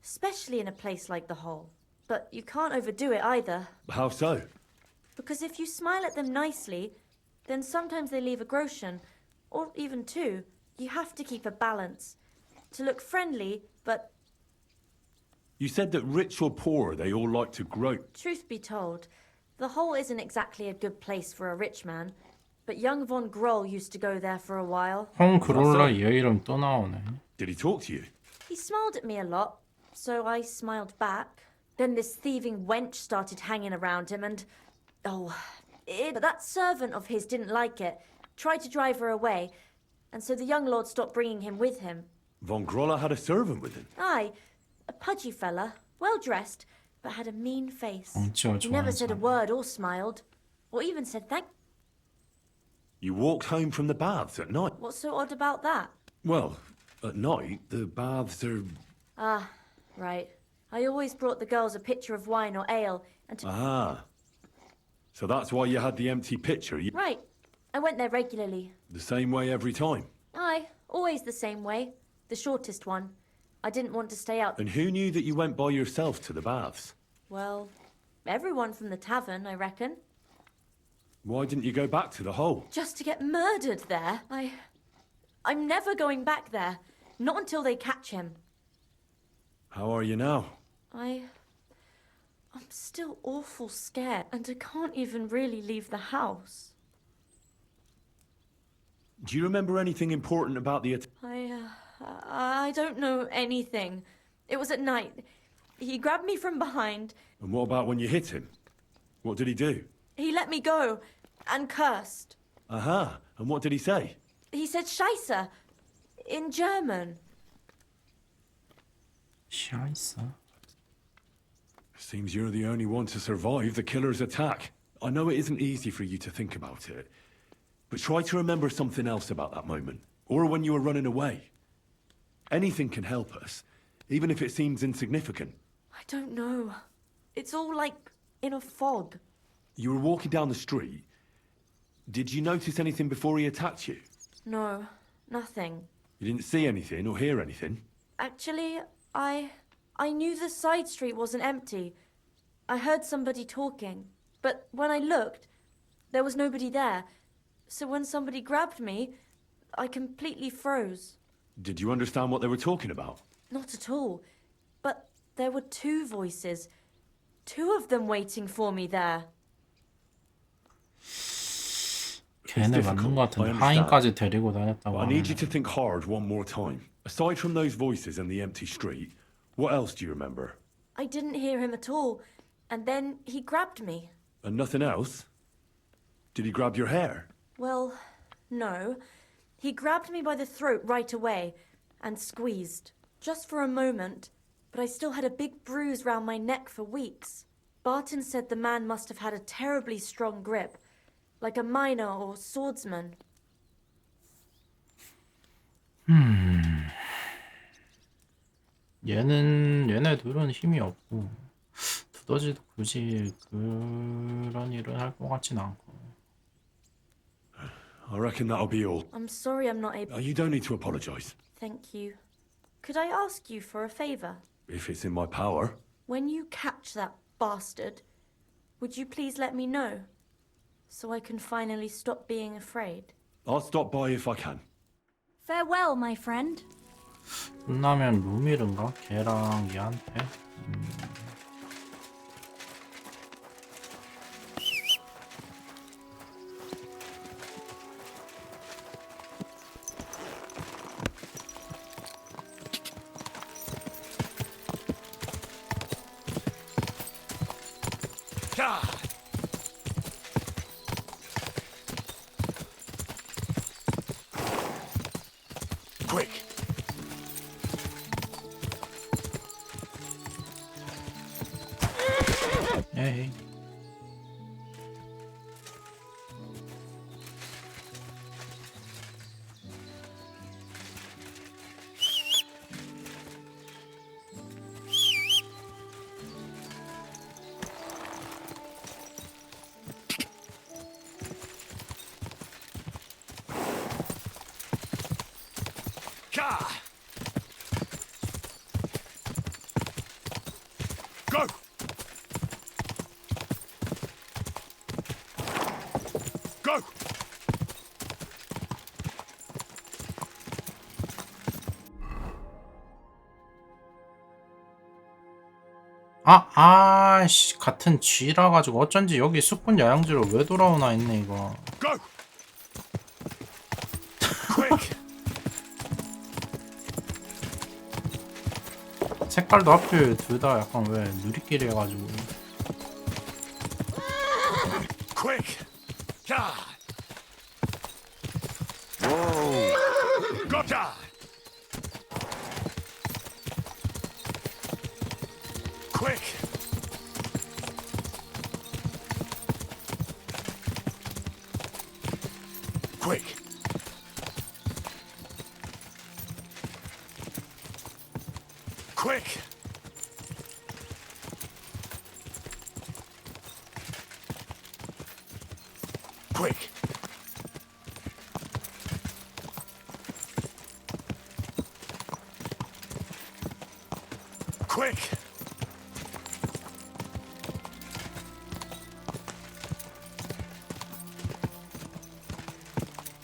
especially in a place like the hole. But you can't overdo it either. How so? Because if you smile at them nicely, then sometimes they leave a groschen, or even two. You have to keep a balance. To look friendly, but... You said that rich or poor, they all like to grope. Truth be told, the hole isn't exactly a good place for a rich man. But young von Groll used to go there for a while. 형 그롤라 얘 이름 또 나오네. Did he talk to you? He smiled at me a lot, so I smiled back. Then this thieving wench started hanging around him and... that servant of his didn't like it. Tried to drive her away. and so the young lord stopped bringing him with him. Von Grolla had a servant with him. Aye, a pudgy fella, well dressed, but had a mean face. 엉치가 He never 좋아하는 said a 사람. word or smiled, or even said thank. You walked home from the baths at night. What's so odd about that? Well, at night, the baths are... Ah, right. I always brought the girls a pitcher of wine or ale, and to... Ah. So that's why you had the empty pitcher. Right. I went there regularly. The same way every time. Aye, always the same way. The shortest one. I didn't want to stay out. And who knew that you went by yourself to the baths? Well, everyone from the tavern, I reckon. Why didn't you go back to the hole? Just to get murdered there. I'm never going back there. Not until they catch him. How are you now? I'm still awful scared, and I can't even really leave the house. Do you remember anything important about the attack? I don't know anything. It was at night. He grabbed me from behind. And what about when you hit him? What did he do? He let me go and cursed. Aha. And what did he say? He said Scheisse in German. Scheiße. Seems you're the only one to survive the killer's attack. I know it isn't easy for you to think about it, but try to remember something else about that moment, or when you were running away. Anything can help us, even if it seems insignificant. I don't know. It's all like in a fog. You were walking down the street. Did you notice anything before he attacked you? No, nothing. You didn't see anything or hear anything? Actually, I knew the side street wasn't empty. I heard somebody talking, but when I looked, there was nobody there. So when somebody grabbed me, I completely froze. Did you understand what they were talking about? Not at all. But there were two voices. Two of them waiting for me there. 걔네 맞는 것 같은데 하인까지 데리고 다녔다고 I need you 하면 to think hard one more time. Aside from those voices and the empty street, what else do you remember? I didn't hear him at all, and then he grabbed me. And nothing else? Did he grab your hair? Well, no. He grabbed me by the throat right away and squeezed. Just for a moment, but I still had a big bruise round my neck for weeks. Barton said the man must have had a terribly strong grip, like a miner or swordsman. 얘네 둘은 힘이 없고 두더지도 굳이 그런 일을 할 것 같진 않고. I reckon that'll be all. I'm sorry I'm not able... You don't need to apologize. Thank you. Could I ask you for a favour? If it's in my power. When you catch that bastard, would you please let me know? So I can finally stop being afraid. I'll stop by if I can. Farewell, my friend. 끝나면 루밀인가? 걔랑 얘한테? Quick! 에이. Go! Go! 아씨 같은 쥐라 가지고 어쩐지 여기 숙군 야영지로 왜 돌아오나 했네 이거. Go! Quick! 색깔도 하필 둘 다 약간 왜 누리끼리 해가지고. Quick! Whoa! Gotcha! Quick! Quick! Quick! Quick! Quick!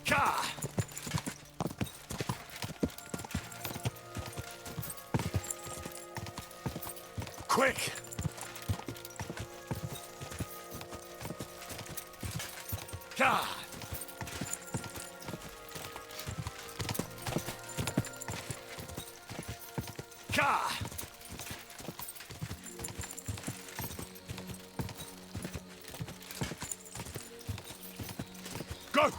Ka! Quick! Ka! Ka! Go!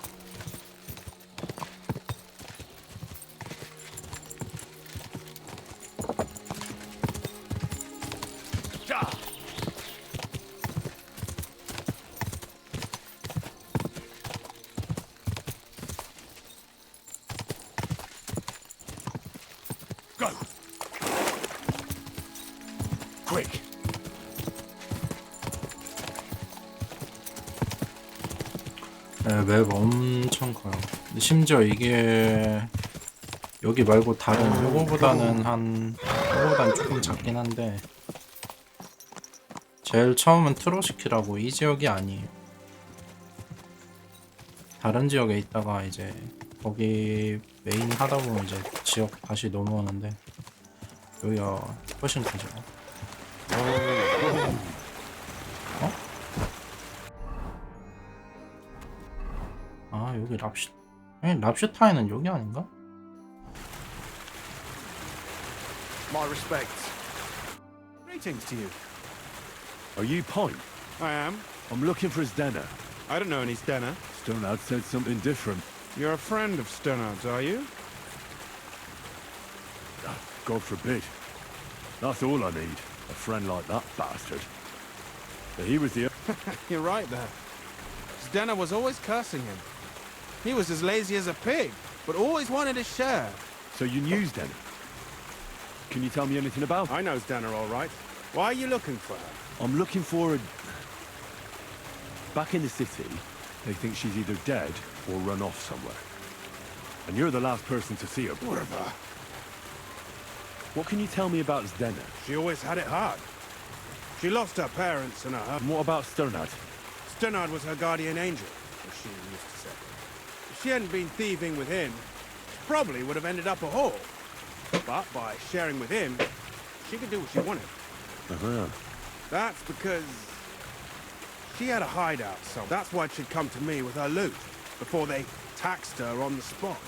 Ka! Go! Quick! 네, 맵 엄청 커요. 근데 심지어 이게 여기 말고 다른 요거보다는 조금 작긴 한데 제일 처음은 트로시키라고 이 지역이 아니에요. 다른 지역에 있다가 이제 거기 메인 하다 보면 이제 지역 다시 넘어오는데 여기가 훨씬 크죠. 어? 아 여기 랍슈타인은 여기 아닌가? My respects. Greetings to you. Are you Pine? I am. I'm looking for Zdena. I don't know any Stenner. Stonard said something different. You're a friend of Stennard's, are you? God forbid. That's all I need. A friend like that bastard. But he was the... You're right there. Stenner was always cursing him. He was as lazy as a pig, but always wanted his share. So you knew Zdena? Can you tell me anything about her? I know Stenner all right. Why are you looking for her? I'm looking for a... Back in the city, they think she's either dead or run off somewhere. And you're the last person to see her. What of her? What can you tell me about Zdena? She always had it hard. She lost her parents and her... And what about Sternad? Stennard was her guardian angel, as she used to say. If she hadn't been thieving with him, she probably would have ended up a whore. But by sharing with him, she could do what she wanted. Uh-huh. That's because she had a hideout, so that's why she'd come to me with her loot before they taxed her on the spot.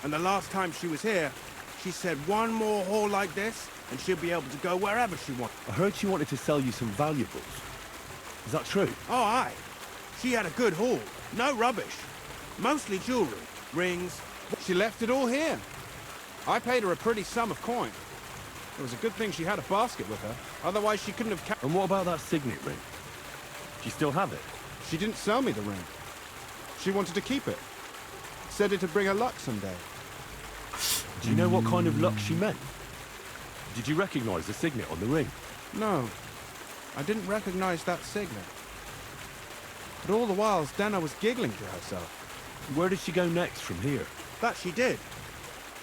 And the last time she was here, she said one more haul like this, and she'll be able to go wherever she wants. I heard she wanted to sell you some valuables. Is that true? Oh, aye. She had a good haul. No rubbish. Mostly jewelry, rings. She left it all here. I paid her a pretty sum of coin. It was a good thing she had a basket with her. Otherwise, she couldn't have... And what about that signet ring? Do you still have it? She didn't sell me the ring. She wanted to keep it. Said it'd bring her luck someday. Do you know what kind of luck she meant? Did you recognize the signet on the ring? No. I didn't recognize that signet. But all the while, Zdena was giggling to herself. Where did she go next from here? That she did.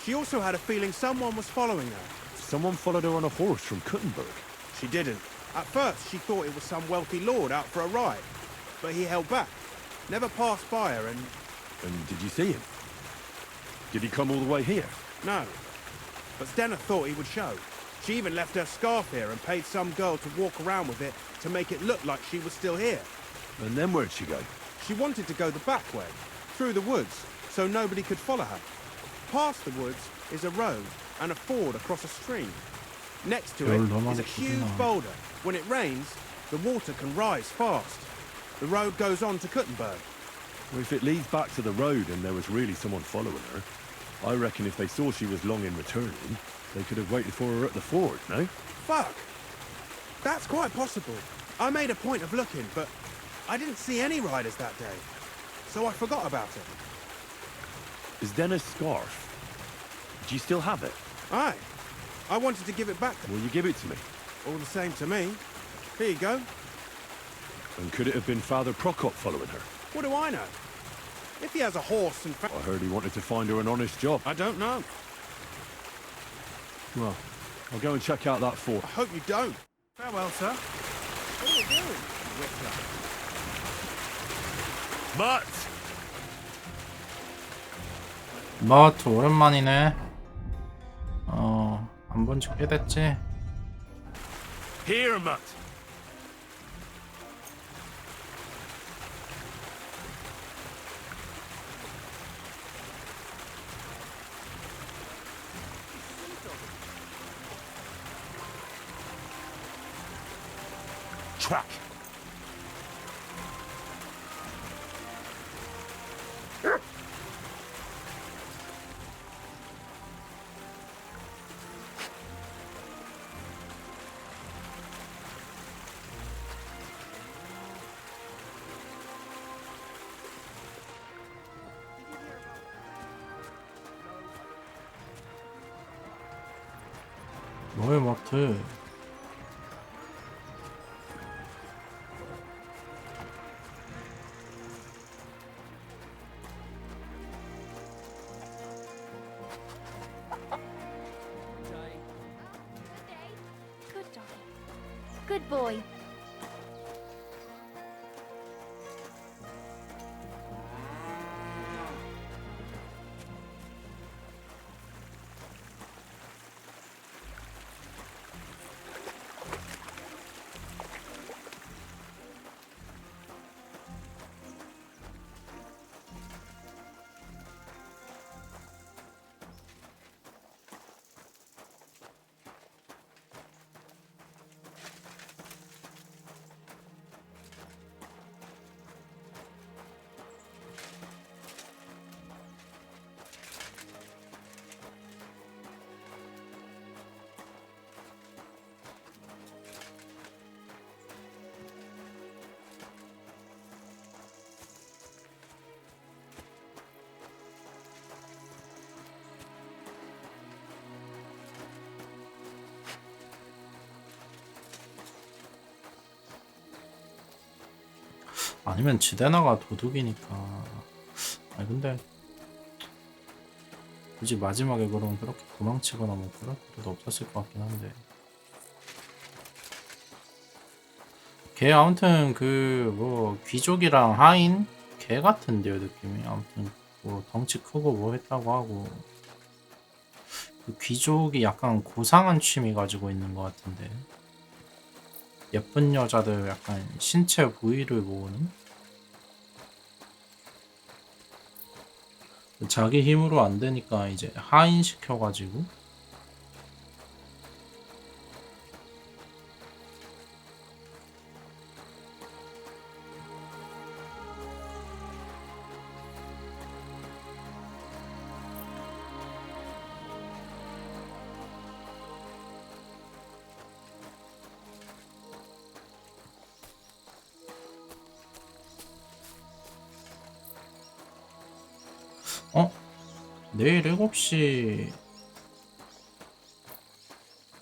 She also had a feeling someone was following her. Someone followed her on a horse from Kuttenberg. She didn't. At first, she thought it was some wealthy lord out for a ride. But he held back. Never passed by her and... And did you see him? Did he come all the way here? No. But Zdena thought he would show. She even left her scarf here and paid some girl to walk around with it to make it look like she was still here. And then where'd she go? She wanted to go the back way, through the woods, so nobody could follow her. Past the woods is a road and a ford across a stream. Next to it is a huge boulder. When it rains, the water can rise fast. The road goes on to Kuttenberg. Well, if it leads back to the road and there was really someone following her, I reckon if they saw she was long in returning, they could have waited for her at the ford, no? Fuck! That's quite possible. I made a point of looking, but I didn't see any riders that day. So I forgot about it. Is Dennis' scarf? Do you still have it? Aye. I wanted to give it back to Will you give it to me? all the same to me. Here you go. And could it have been Father Prokop following her? What do I know? If he has a horse and I heard he wanted to find her an honest job. I don't know. Well, I'll go and check out that fort. I hope you don't. Farewell, sir. What are you doing, Whistler? Mutt! 마트 오랜만이네. 안 본 지 꽤 됐지? Here, Mutt! Track! 뭐해 마트? Good doggy. Good boy. 아니면 지데나가 도둑이니까. 아니 근데 굳이 마지막에 그럼 그렇게 도망치거나 뭐 그럴 필요도 없었을 것 같긴 한데. 걔 아무튼 그 뭐 귀족이랑 하인 걔 같은데요 느낌이. 아무튼 뭐 덩치 크고 뭐 했다고 하고 그 귀족이 약간 고상한 취미 가지고 있는 것 같은데. 예쁜 여자들 약간 신체 부위를 모으는? 자기 힘으로 안 되니까 이제 하인 시켜가지고 내일 7시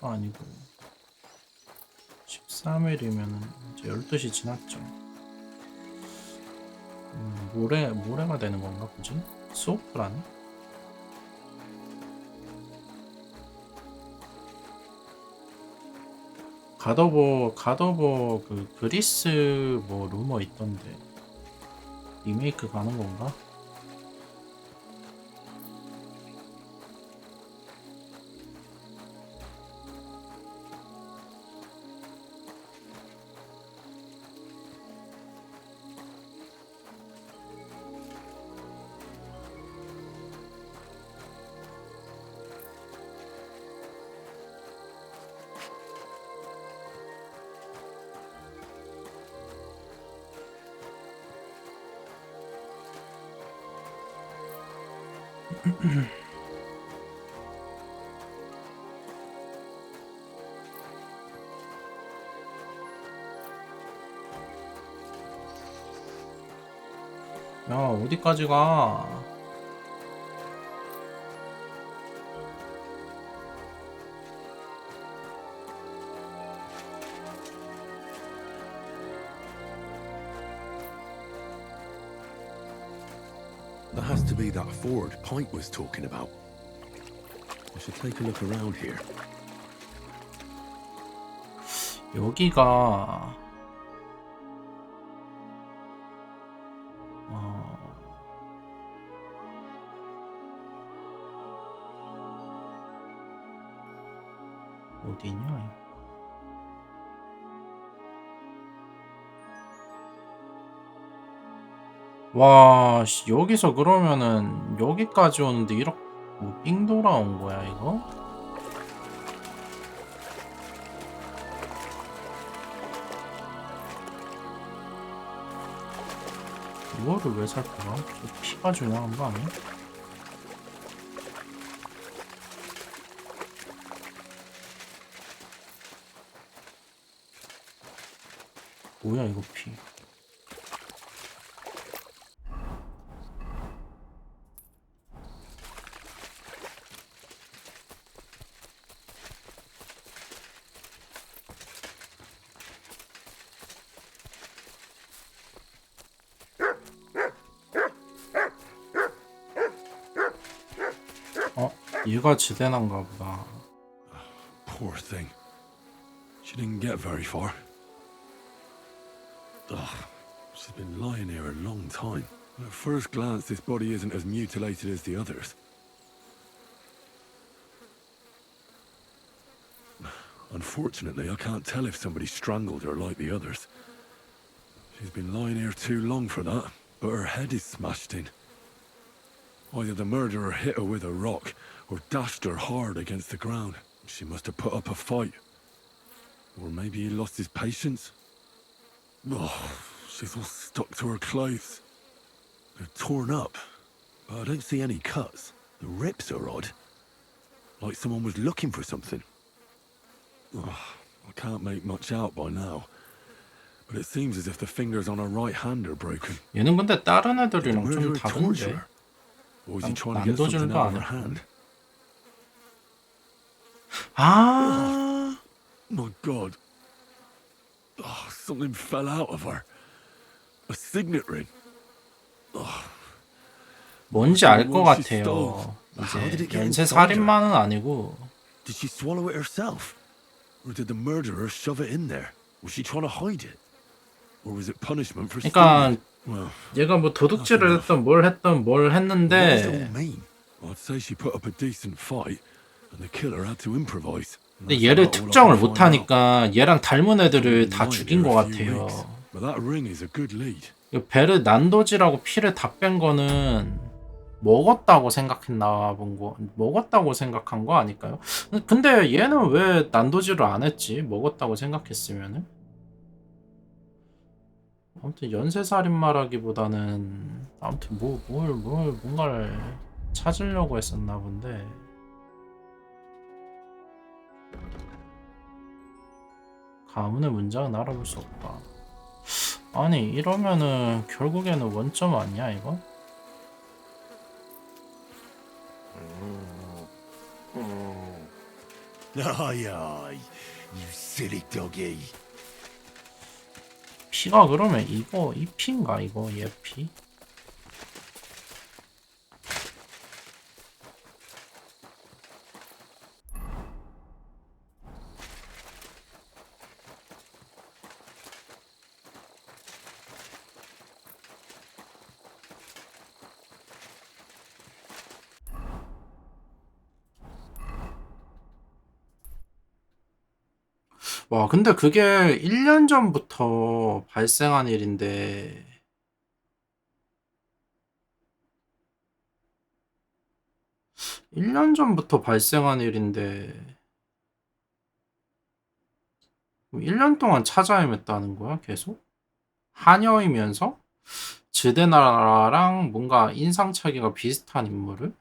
아니고 13일이면은 이제 12시 지났죠. 모레가 되는 건가 보지? 수오프라네? 갓오버 그 그리스 뭐 루머 있던데 리메이크 가는 건가? 야, 어디까지 가? That has to be that ford Pint was talking about. I should take a look around here. 여기가 어디냐? 와, 씨, 여기서 그러면은 여기까지 오는데 이렇게 뭐 삥 돌아온 거야 이거? 이거를 왜 살펴봐? 저 피가 중요한 거 아니야? 뭐야 이거 피? 얘가 지대난가 보다. Poor thing. She didn't get very far. Ugh, she's been lying here a long time. At first glance, this body isn't as mutilated as the others. Unfortunately, I can't tell if somebody strangled her like the others. She's been lying here too long for that, but her head is smashed in. Either the murderer hit her with a rock, or dashed her hard against the ground. She must have put up a fight. Or maybe he lost his patience. Oh, she's all stuck to her clothes. They're torn up, but I don't see any cuts. The rips are odd. Like someone was looking for something. Oh, I can't make much out by now. But it seems as if the fingers on her right hand are broken. 얘는 근데 다른 애들이랑 좀 다른데. Or was he trying to get something out of her hand? 아, my God. Oh, something fell out of her. A signet ring. 뭔지 알 것 같아요. 이제 연쇄 살인마는 아니고. Did she swallow it herself? Or did the murderer shove it in there? Was she trying to hide it? Or was it punishment for 그러니까 stealing? 얘가 뭐 도둑질을 했던 뭘 했는데. I'd say she put up a decent fight, and the killer had to improvise. 근데 얘를 특정을 못하니까 얘랑 닮은 애들을 다 죽인 것 같아요. But that ring is a good lead. 베르난도지라고 피를 다 뺀 거는 먹었다고 생각했나 본 거, 먹었다고 생각한 거 아닐까요? 근데 얘는 왜 난도질을 안 했지? 먹었다고 생각했으면은? 아무튼 연쇄살인마라기보다는 아무튼 뭔가를 찾으려고 했었나 본데. 가문의 문장은 알아볼 수 없다. 아니 이러면은 결국에는 원점 아니야 이거? Aye, aye, you silly doggy. 피가 그러면 이거 이 피인가 이거 얘 피? 와, 근데 그게 1년 전부터 발생한 일인데, 1년 전부터 발생한 일인데, 1년 동안 찾아 헤맸다는 거야, 계속? 하녀이면서? 지데나라랑 뭔가 인상착의가 비슷한 인물을?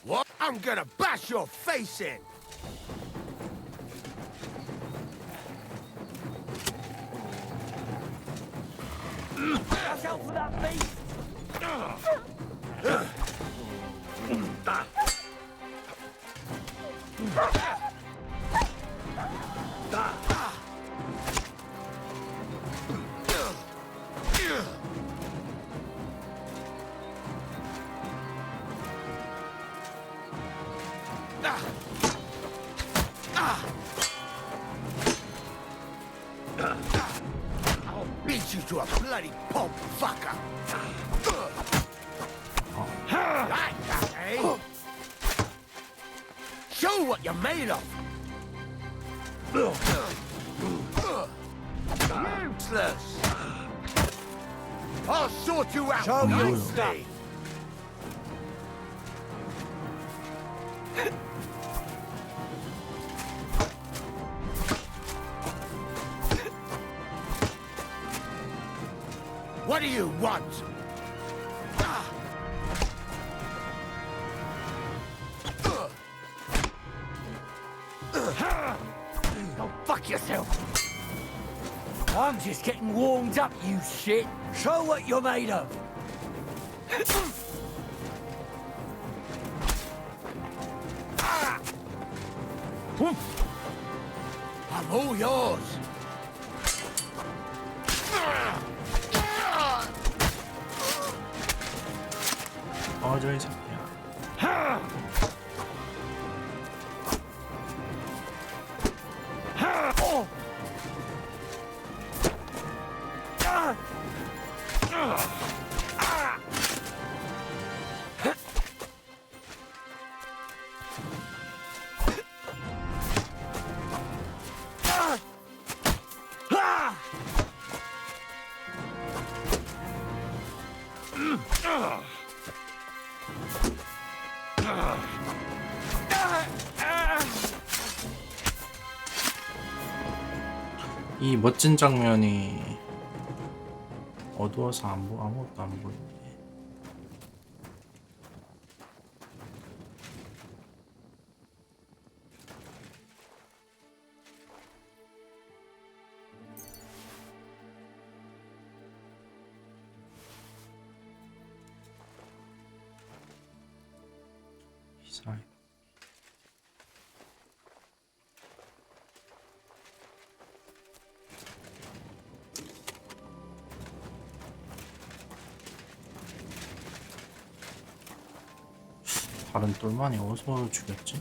What? I'm gonna bash your face in! Watch out for that beast! I'll beat you to a bloody pulp fucker! Like that, eh? Show what you're made of! Useless! I'll sort you out Show you. nicely! What do you want? Go fuck yourself! I'm just getting warmed up, you shit! Show what you're made of! I'm all yours! 꺼져 이 새끼야. 이 멋진 장면이 어두워서 아무것도 안 보이네. 이사이. 다른 똘만이 어디서 죽였지?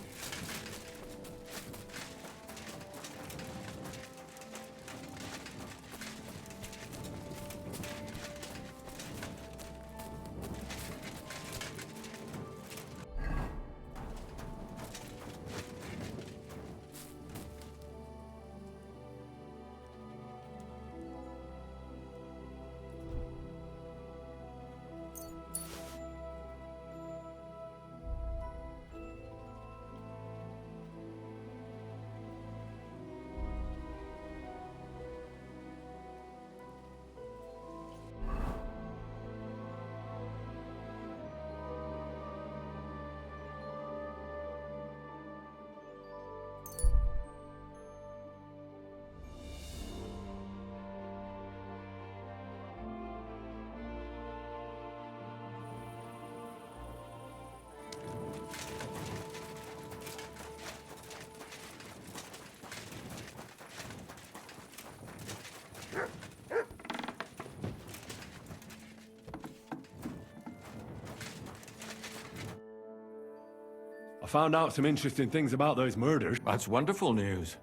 I found out some interesting things about those murders. That's wonderful news.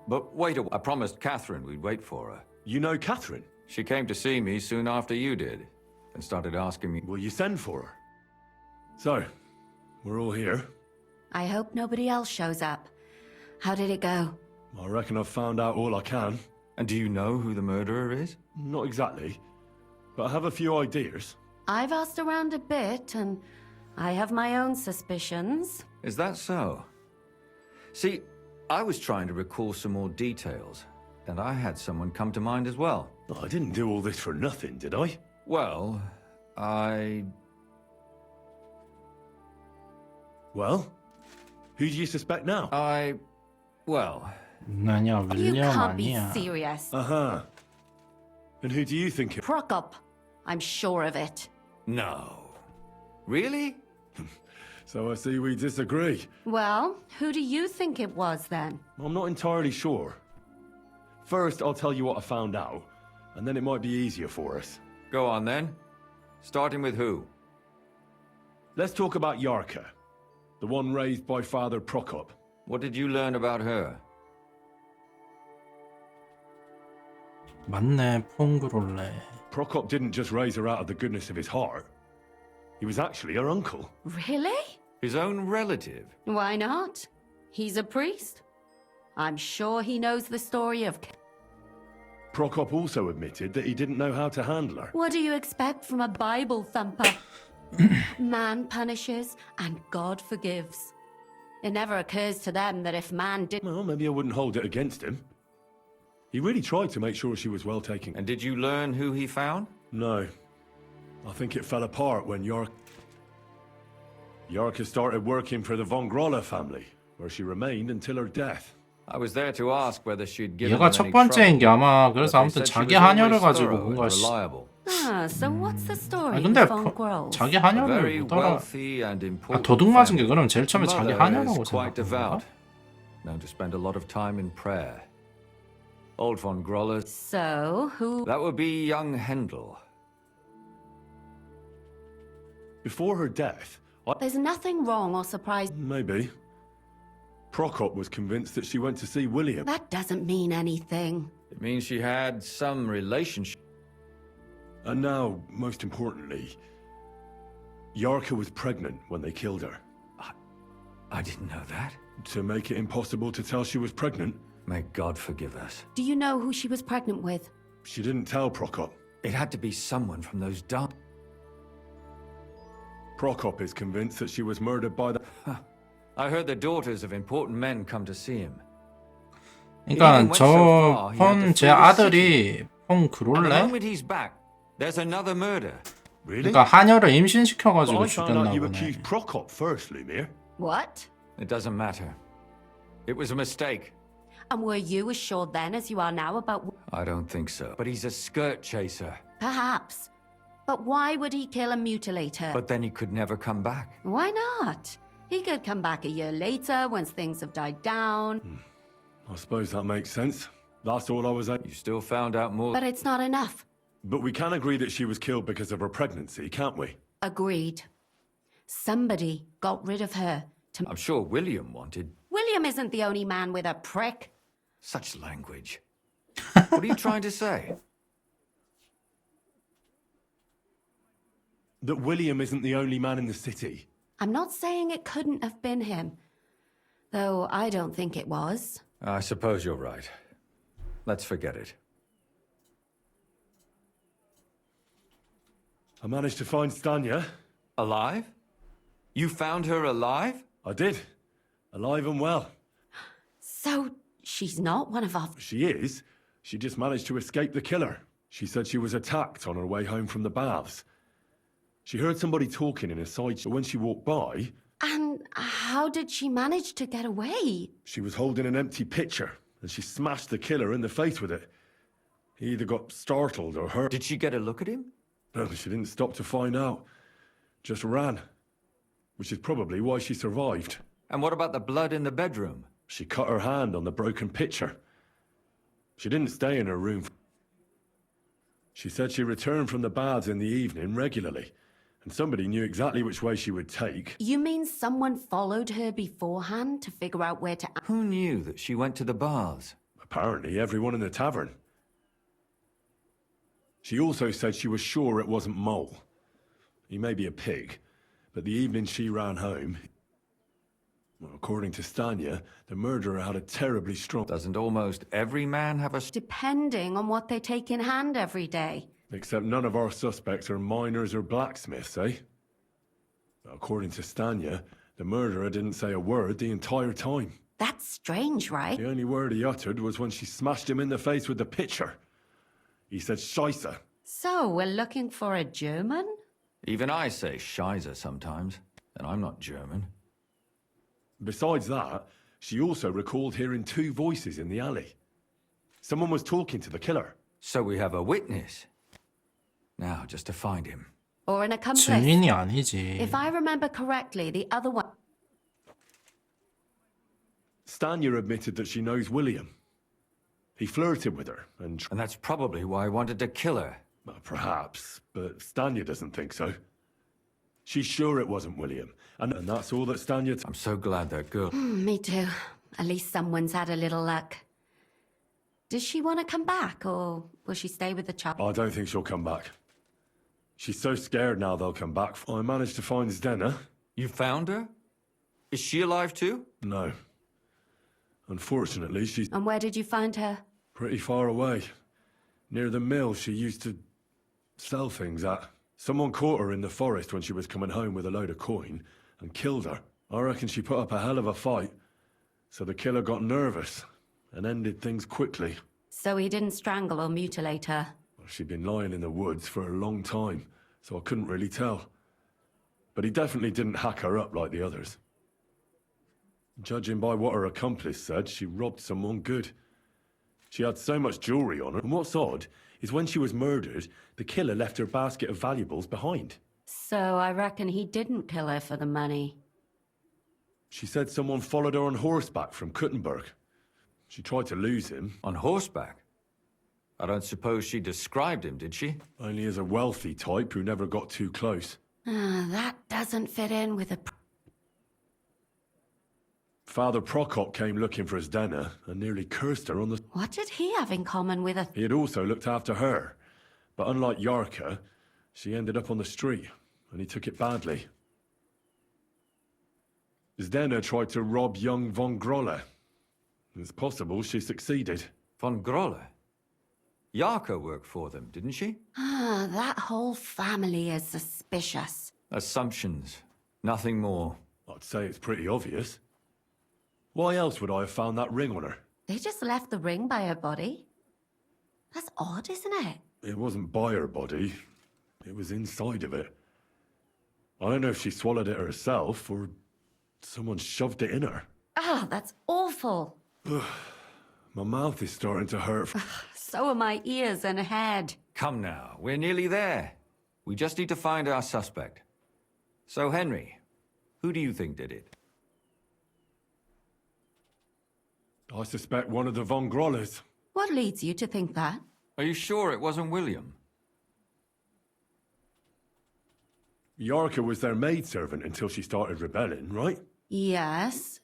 But wait I promised Catherine we'd wait for her. You know Catherine? She came to see me soon after you did, and started asking me... Will you send for her? So, we're all here. I hope nobody else shows up. How did it go? I reckon I've found out all I can. And do you know who the murderer is? Not exactly, but I have a few ideas. I've asked around a bit, and I have my own suspicions. Is that so? See, I was trying to recall some more details, and I had someone come to mind as well. I didn't do all this for nothing, did I? Well, Well, who do you suspect now? Well... 아니야, You 윌리엄 can't be 아니야. serious. Uh-huh. And who do you think it... Prokop. I'm sure of it. No. Really? So I see we disagree. Well, who do you think it was then? I'm not entirely sure. First, I'll tell you what I found out, and then it might be easier for us. Go on then. Starting with who? Let's talk about Yarka, the one raised by Father Prokop. What did you learn about her? 맞네, 퐁그롤레. Prokop didn't just raise her out of the goodness of his heart. He was actually her uncle. Really? His own relative? Why not? He's a priest. I'm sure he knows the story of... Prokop also admitted that he didn't know how to handle her. What do you expect from a Bible thumper? Man punishes and God forgives. It never occurs to them that if man did... Well, maybe I wouldn't hold it against him. He really tried to make sure she was well taken. And did you learn who he found? No. I think it fell apart when Yarka started working for the von Groller family, where she remained until her death. I was there to ask whether she'd given 얘가 them 첫 any 번째인 게 trouble, 아마 but 그래서 they 아무튼 said she 자기 was 한여를 always 가지고 thorough and 뭔가 reliable. Ah, so what's the story 근데 with Von Grolls? 자기 A very 한여를 뭐더라? wealthy and important 도둑 맞은 게 family. 그럼 제일 처음에 자기 Mother 한여라고 is quite 생각한 건가? devout, known to spend a lot of time in prayer. Old von Groller. So, who... That would be young Hendel. Before her death, There's nothing wrong or surprising. maybe, Prokop was convinced that she went to see William. That doesn't mean anything. It means she had some relationship. And now, most importantly, Yarka was pregnant when they killed her. I didn't know that. To make it impossible to tell she was pregnant, May God forgive us. Do you know who she was pregnant with? she didn't tell Prokop. It had to be someone from those dark... Prokop is convinced that she was murdered by the... I heard the daughters of important men come to see him. 그러니까 제 아들이 폰 And the 그롤레? moment he's back, there's another murder. Really? 그러니까 한여를 임신시켜가지고 But I found 죽였나 out you 보네. accused Prokop first, Lumir. What? It doesn't matter. It was a mistake. And were you as sure then as you are now about... I don't think so. But he's a skirt chaser. Perhaps. But why would he kill and mutilate her? But then he could never come back. Why not? He could come back a year later once things have died down. I suppose that makes sense. That's all I was... You still found out more. But it's not enough. But we can agree that she was killed because of her pregnancy, can't we? Agreed. Somebody got rid of her to... I'm sure William wanted William isn't the only man with a prick. such language. What are you trying to say? That William isn't the only man in the city. I'm not saying it couldn't have been him. Though I don't think it was. I suppose you're right. Let's forget it. I managed to find Stanya. Alive? You found her alive? I did. Alive and well. So she's not one of our... She is. She just managed to escape the killer. She said she was attacked on her way home from the baths. She heard somebody talking in a side shop. When she walked by, And how did she manage to get away? she was holding an empty pitcher, and she smashed the killer in the face with it. He either got startled or hurt. Did she get a look at him? No, she didn't stop to find out. Just ran. Which is probably why she survived. And what about the blood in the bedroom? She cut her hand on the broken pitcher. She didn't stay in her room. She said she returned from the baths in the evening regularly, and somebody knew exactly which way she would take. You mean someone followed her beforehand to figure out where to... Who knew that she went to the baths? Apparently, everyone in the tavern. She also said she was sure it wasn't Mole. He may be a pig, but the evening she ran home, well, according to Stanya, the murderer had a terribly strong... Doesn't almost every man have a... Depending on what they take in hand every day. Except none of our suspects are miners or blacksmiths, eh? According to Stanya, the murderer didn't say a word the entire time. That's strange, right? The only word he uttered was when she smashed him in the face with the pitcher. He said Scheisse. So, we're looking for a German? Even I say Scheiße sometimes, and I'm not German. Besides that, she also recalled hearing 2 voices in the alley. Someone was talking to the killer. So we have a witness. Now, just to find him. Or an accomplice. 증인이 아니지. If I remember correctly, the other one. Stanya admitted that she knows William. He flirted with her, and that's probably why he wanted to kill her. Well, perhaps, but Stanya doesn't think so. She's sure it wasn't William, and that's all that Stanya... I'm so glad that girl... Me too. At least someone's had a little luck. Does she want to come back, or will she stay with the child? I don't think she'll come back. She's so scared now they'll come back. I managed to find Zdena. You found her? Is she alive too? No. Unfortunately, she's And where did you find her? pretty far away. Near the mill she used to sell things at. Someone caught her in the forest when she was coming home with a load of coin and killed her. I reckon she put up a hell of a fight. So the killer got nervous and ended things quickly. So he didn't strangle or mutilate her? She'd been lying in the woods for a long time, so I couldn't really tell. But he definitely didn't hack her up like the others. Judging by what her accomplice said, she robbed someone good. She had so much jewelry on her, and what's odd is when she was murdered, the killer left her basket of valuables behind. So I reckon he didn't kill her for the money. She said someone followed her on horseback from Kuttenberg. She tried to lose him. On horseback? I don't suppose she described him, did she? Only as a wealthy type who never got too close. That doesn't fit in with a... Father Prokop came looking for Zdena and nearly cursed her on the... What did he have in common with a... He had also looked after her. But unlike Yarka, she ended up on the street, and he took it badly. Zdena tried to rob young von Grolle. It's possible she succeeded. Von Grolle? Yarka worked for them, didn't she? That whole family is suspicious. Assumptions. Nothing more. I'd say it's pretty obvious. Why else would I have found that ring on her? They just left the ring by her body? That's odd, isn't it? It wasn't by her body. It was inside of it. I don't know if she swallowed it herself or someone shoved it in her. That's awful. My mouth is starting to hurt. So are my ears and head. Come now, we're nearly there. We just need to find our suspect. So, Henry, who do you think did it? I suspect one of the von Grolles. What leads you to think that? Are you sure it wasn't William? Yarka was their maidservant until she started rebelling, right? Yes.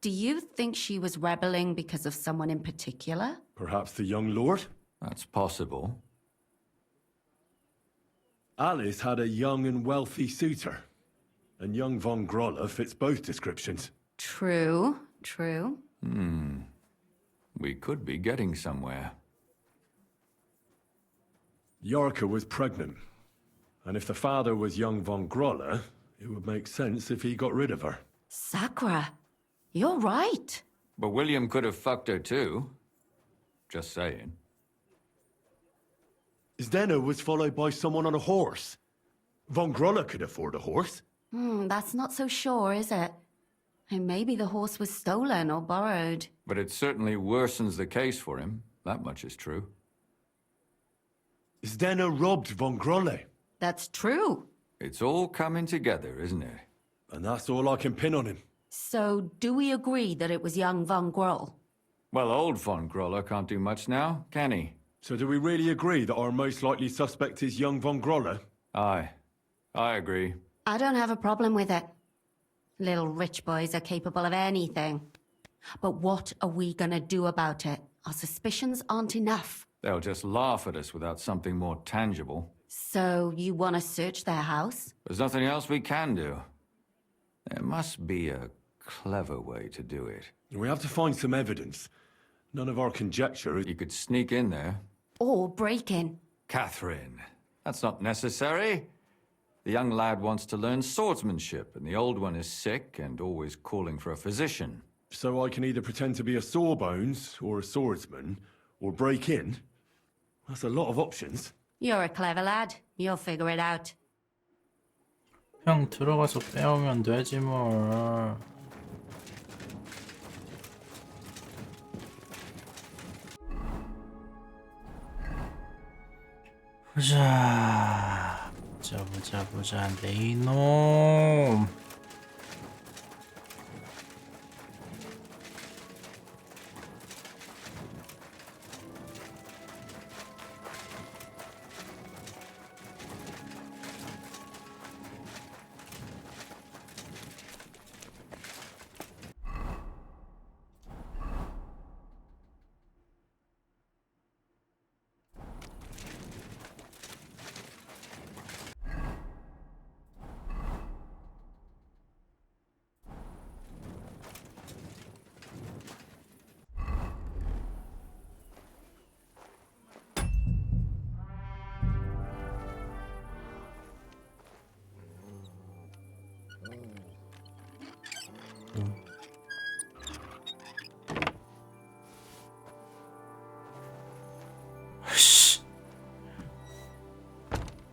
Do you think she was rebelling because of someone in particular? Perhaps the young lord? That's possible. Alice had a young and wealthy suitor. And young von Grolle fits both descriptions. True, true. We could be getting somewhere. Yarka was pregnant. And if the father was young von Grolle, it would make sense if he got rid of her. Sakura, you're right. But William could have fucked her too. Just saying. Zdena was followed by someone on a horse. Von Grolle could afford a horse. That's not so sure, is it? And maybe the horse was stolen or borrowed. But it certainly worsens the case for him. That much is true. Zdena robbed von Grolle. That's true. It's all coming together, isn't it? And that's all I can pin on him. So, do we agree that it was young von Groll? Well, old von Grolle can't do much now, can he? So do we really agree that our most likely suspect is young von Grolle? Aye. I agree. I don't have a problem with it. Little rich boys are capable of anything. But what are we gonna do about it? Our suspicions aren't enough. They'll just laugh at us without something more tangible. So, you want to search their house? There's nothing else we can do. There must be a clever way to do it. We have to find some evidence. None of our conjecture is... You could sneak in there. Or break in. Catherine, that's not necessary. The young lad wants to learn swordsmanship, and the old one is sick and always calling for a physician. So I can either pretend to be a sawbones or a swordsman, or break in? That's a lot of options. You're a clever lad. You'll figure it out. 그냥 들어가서 빼오면 되지 뭘. 보자 내 이놈.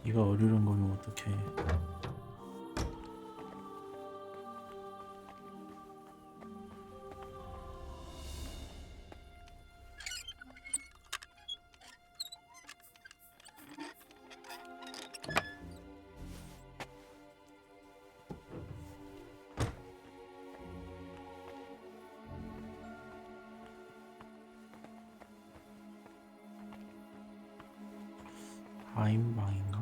네가 어리른 거면 어떡해. 아임방인가?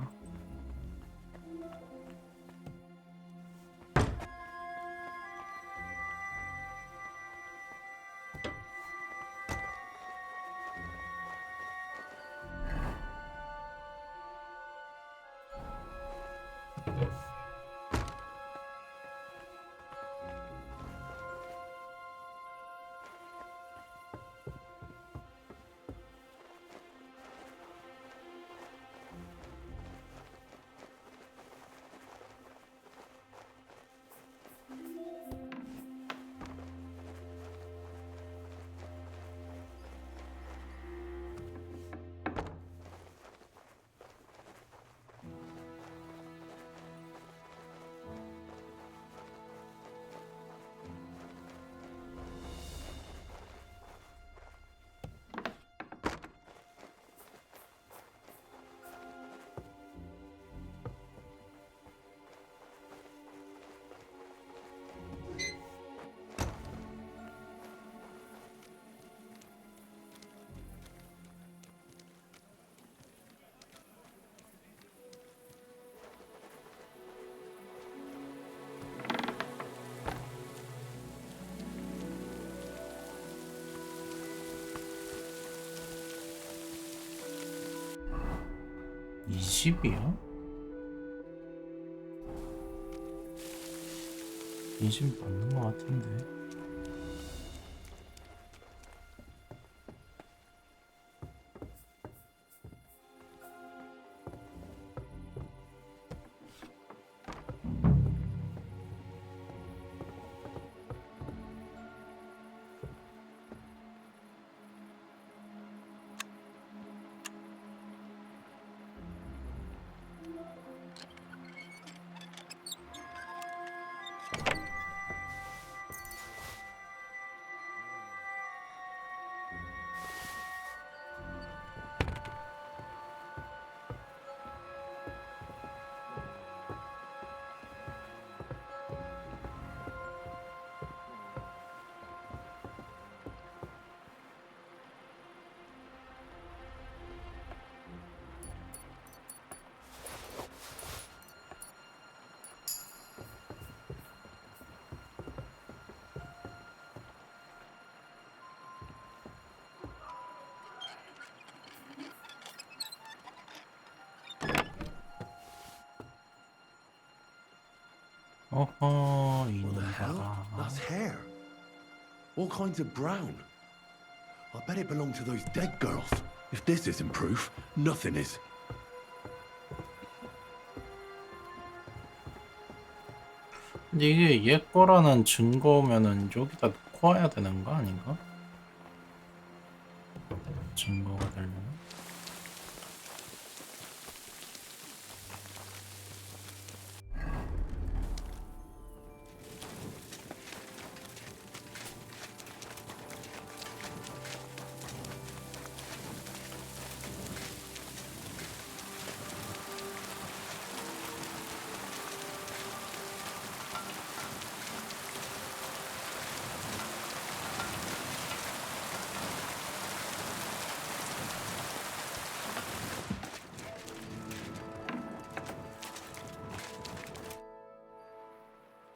이 집이야? 이 집 맞는 것 같은데. 어허, What the hell? 이놈들아. That's hair. All kinds of brown. I bet it belonged to those dead girls. If this isn't proof, nothing is. 근데 이게 얘 거라는 증거면은 여기다 놓고 와야 되는 거 아닌가? 증거가 되려면.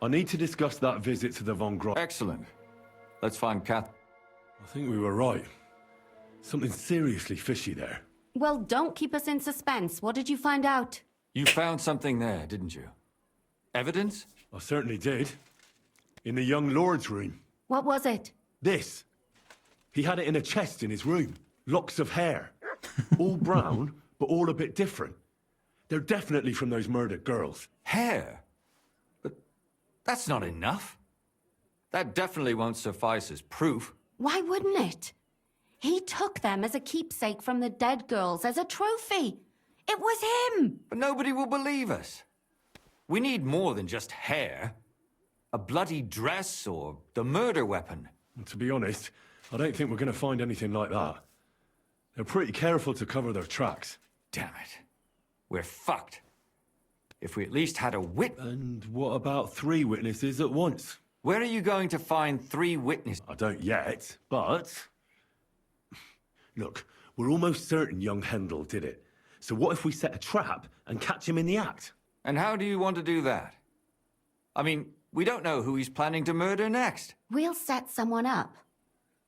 I need to discuss that visit to the Von Grot. Excellent. Let's find Kath. I think we were right. Something seriously fishy there. Well, don't keep us in suspense. What did you find out? You found something there, didn't you? Evidence? I certainly did. In the young lord's room. What was it? This. He had it in a chest in his room. Locks of hair. All brown, but all a bit different. They're definitely from those murdered girls. Hair? But that's not enough. That definitely won't suffice as proof. Why wouldn't it? He took them as a keepsake from the dead girls, as a trophy. It was him! But nobody will believe us. We need more than just hair. A bloody dress or the murder weapon. And to be honest, I don't think we're going to find anything like that. They're pretty careful to cover their tracks. Damn it. We're fucked. If we at least had a And what about 3 witnesses at once? Where are you going to find 3 witnesses? I don't yet, but... Look, we're almost certain young Hendel did it. So what if we set a trap and catch him in the act? And how do you want to do that? I mean, we don't know who he's planning to murder next. We'll set someone up.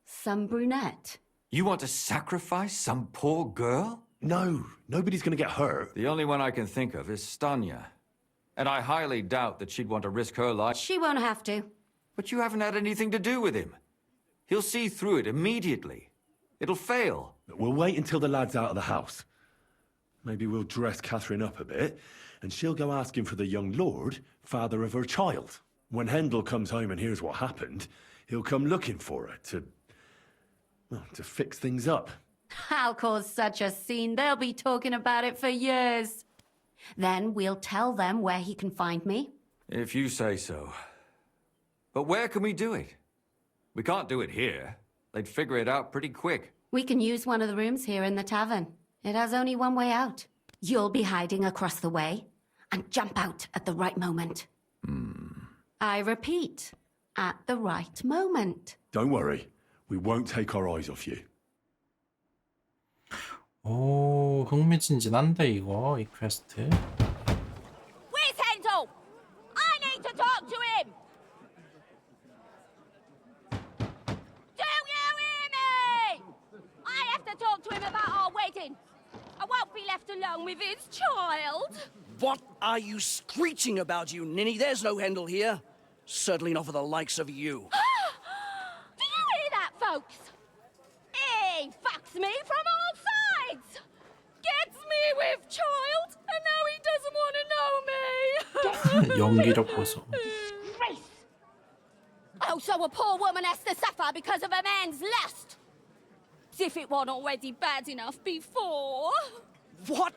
Some brunette. You want to sacrifice some poor girl? No, nobody's going to get hurt. The only one I can think of is Stanya. And I highly doubt that she'd want to risk her life. She won't have to. But you haven't had anything to do with him. He'll see through it immediately. It'll fail. We'll wait until the lad's out of the house. Maybe we'll dress Catherine up a bit, and she'll go asking for the young lord, father of her child. When Hendel comes home and hears what happened, he'll come looking for her to fix things up. I'll cause such a scene, they'll be talking about it for years. Then we'll tell them where he can find me. If you say so. But where can we do it? We can't do it here. They'd figure it out pretty quick. We can use one of the rooms here in the tavern. It has only one way out. You'll be hiding across the way and jump out at the right moment. I repeat, at the right moment. Don't worry, we won't take our eyes off you. 오, 흥미진진한데 이거 이 퀘스트. Where's Hendel? I need to talk to him! Do you hear me? I have to talk to him about our wedding. I won't be left alone with his child. What are you screeching about, you ninny? There's no Hendel here. Certainly not for the likes of you. Do you hear that, folks? He fucks me from all sides. Gets me with child, and now he doesn't want to know me. 연기력 보소. Grace. Oh, so a poor woman has to suffer because of a man's lust. As if it wasn't already bad enough before. What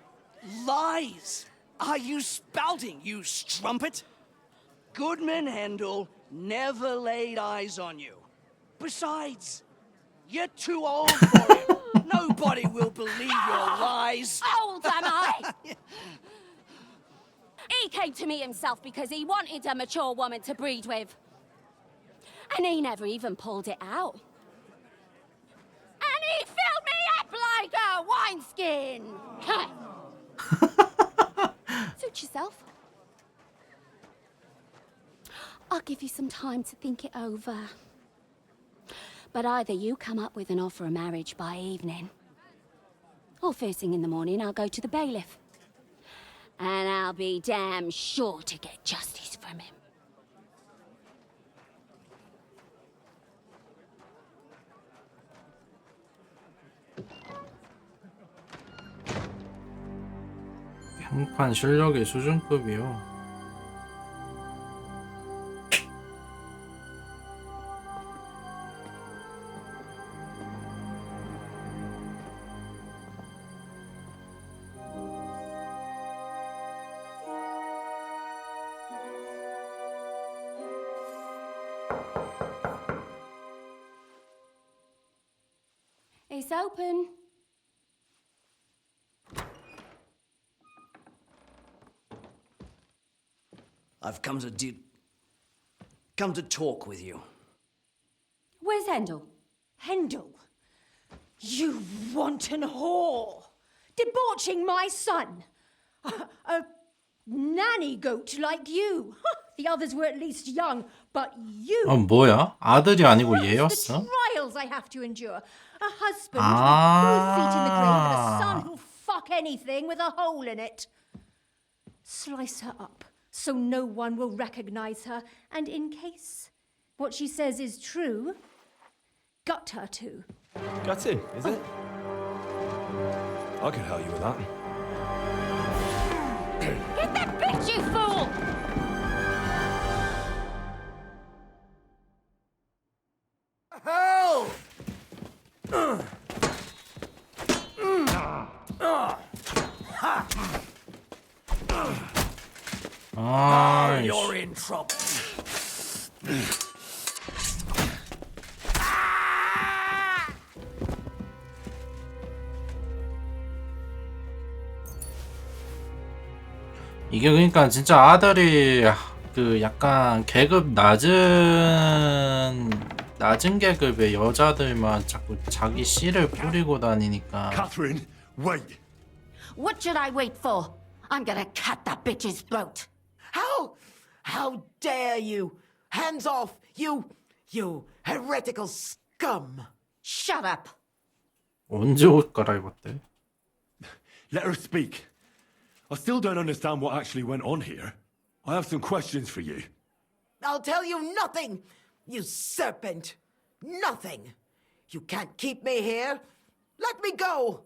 lies are you spouting, you strumpet? Goodman Hendel never laid eyes on you. Besides, you're too old for him. Nobody will believe your lies. Old am I? He came to me himself because he wanted a mature woman to breed with. And he never even pulled it out. And he filled me up like a wineskin. Suit yourself. I'll give you some time to think it over. But either you come up with an offer of marriage by evening, or first thing in the morning I'll go to the bailiff. And I'll be damn sure to get justice from him. 평판 실력이 수준급이요. It's open. I've come to talk with you. Where's Hendel? Hendel, you wanton whore! Debauching my son! A nanny goat like you! The others were at least young, but you... 뭐야? 아들이 아니고 The 얘였어? trials I have to endure. A husband with 2 feet in the grave and a son who'll fuck anything with a hole in it. Slice her up so no one will recognize her, and in case what she says is true, gut her too. Gutting, is it? I can help you with that. Get that bitch, you fool! Hell! You're in trouble. 이게 그러니까 진짜 아들이 그 약간 계급 낮은 계급의 여자들만 자꾸 자기 씨를 뿌리고 다니니까. Catherine, wait. What should I wait for? I'm gonna cut that bitch's throat. How dare you? Hands off, you heretical scum. Shut up. 언제 옷 갈아입었대? Let her speak. I still don't understand what actually went on here. I have some questions for you. I'll tell you nothing, you serpent. Nothing. You can't keep me here. Let me go.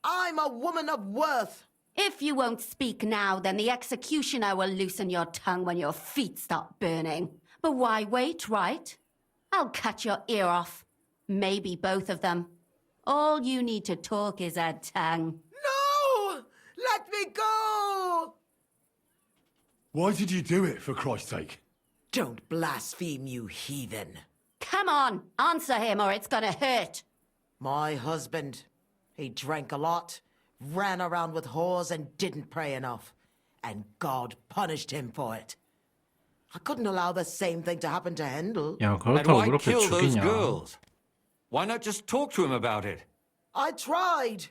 I'm a woman of worth. If you won't speak now, then the executioner will loosen your tongue when your feet start burning. But why wait, right? I'll cut your ear off. Maybe both of them. All you need to talk is a tongue. No! Let me go! Why did you do it, for Christ's sake? Don't blaspheme, you heathen. Come on, answer him or it's gonna hurt. My husband, he drank a lot, ran around with whores and didn't pray enough. And God punished him for it. I couldn't allow the same thing to happen to Hendel. 야, And 그렇다고 why 그렇게 kill those 죽이냐? girls? Why not just talk to him about it? I tried,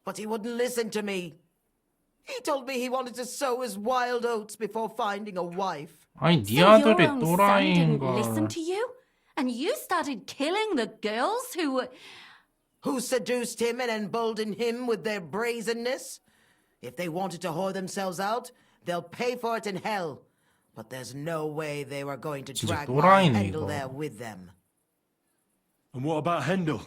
but he wouldn't listen to me. He told me he wanted to sow his wild oats before finding a wife. 아니, 네 So 아들이 your own son didn't 또라이인 listen 걸. to you? And you started killing the girls who were... Who seduced him and emboldened him with their brazenness? If they wanted to whore themselves out, they'll pay for it in hell. But there's no way they were going to 진짜 drag my 또라이네, Hendel 이거. there with them. And what about Hendel?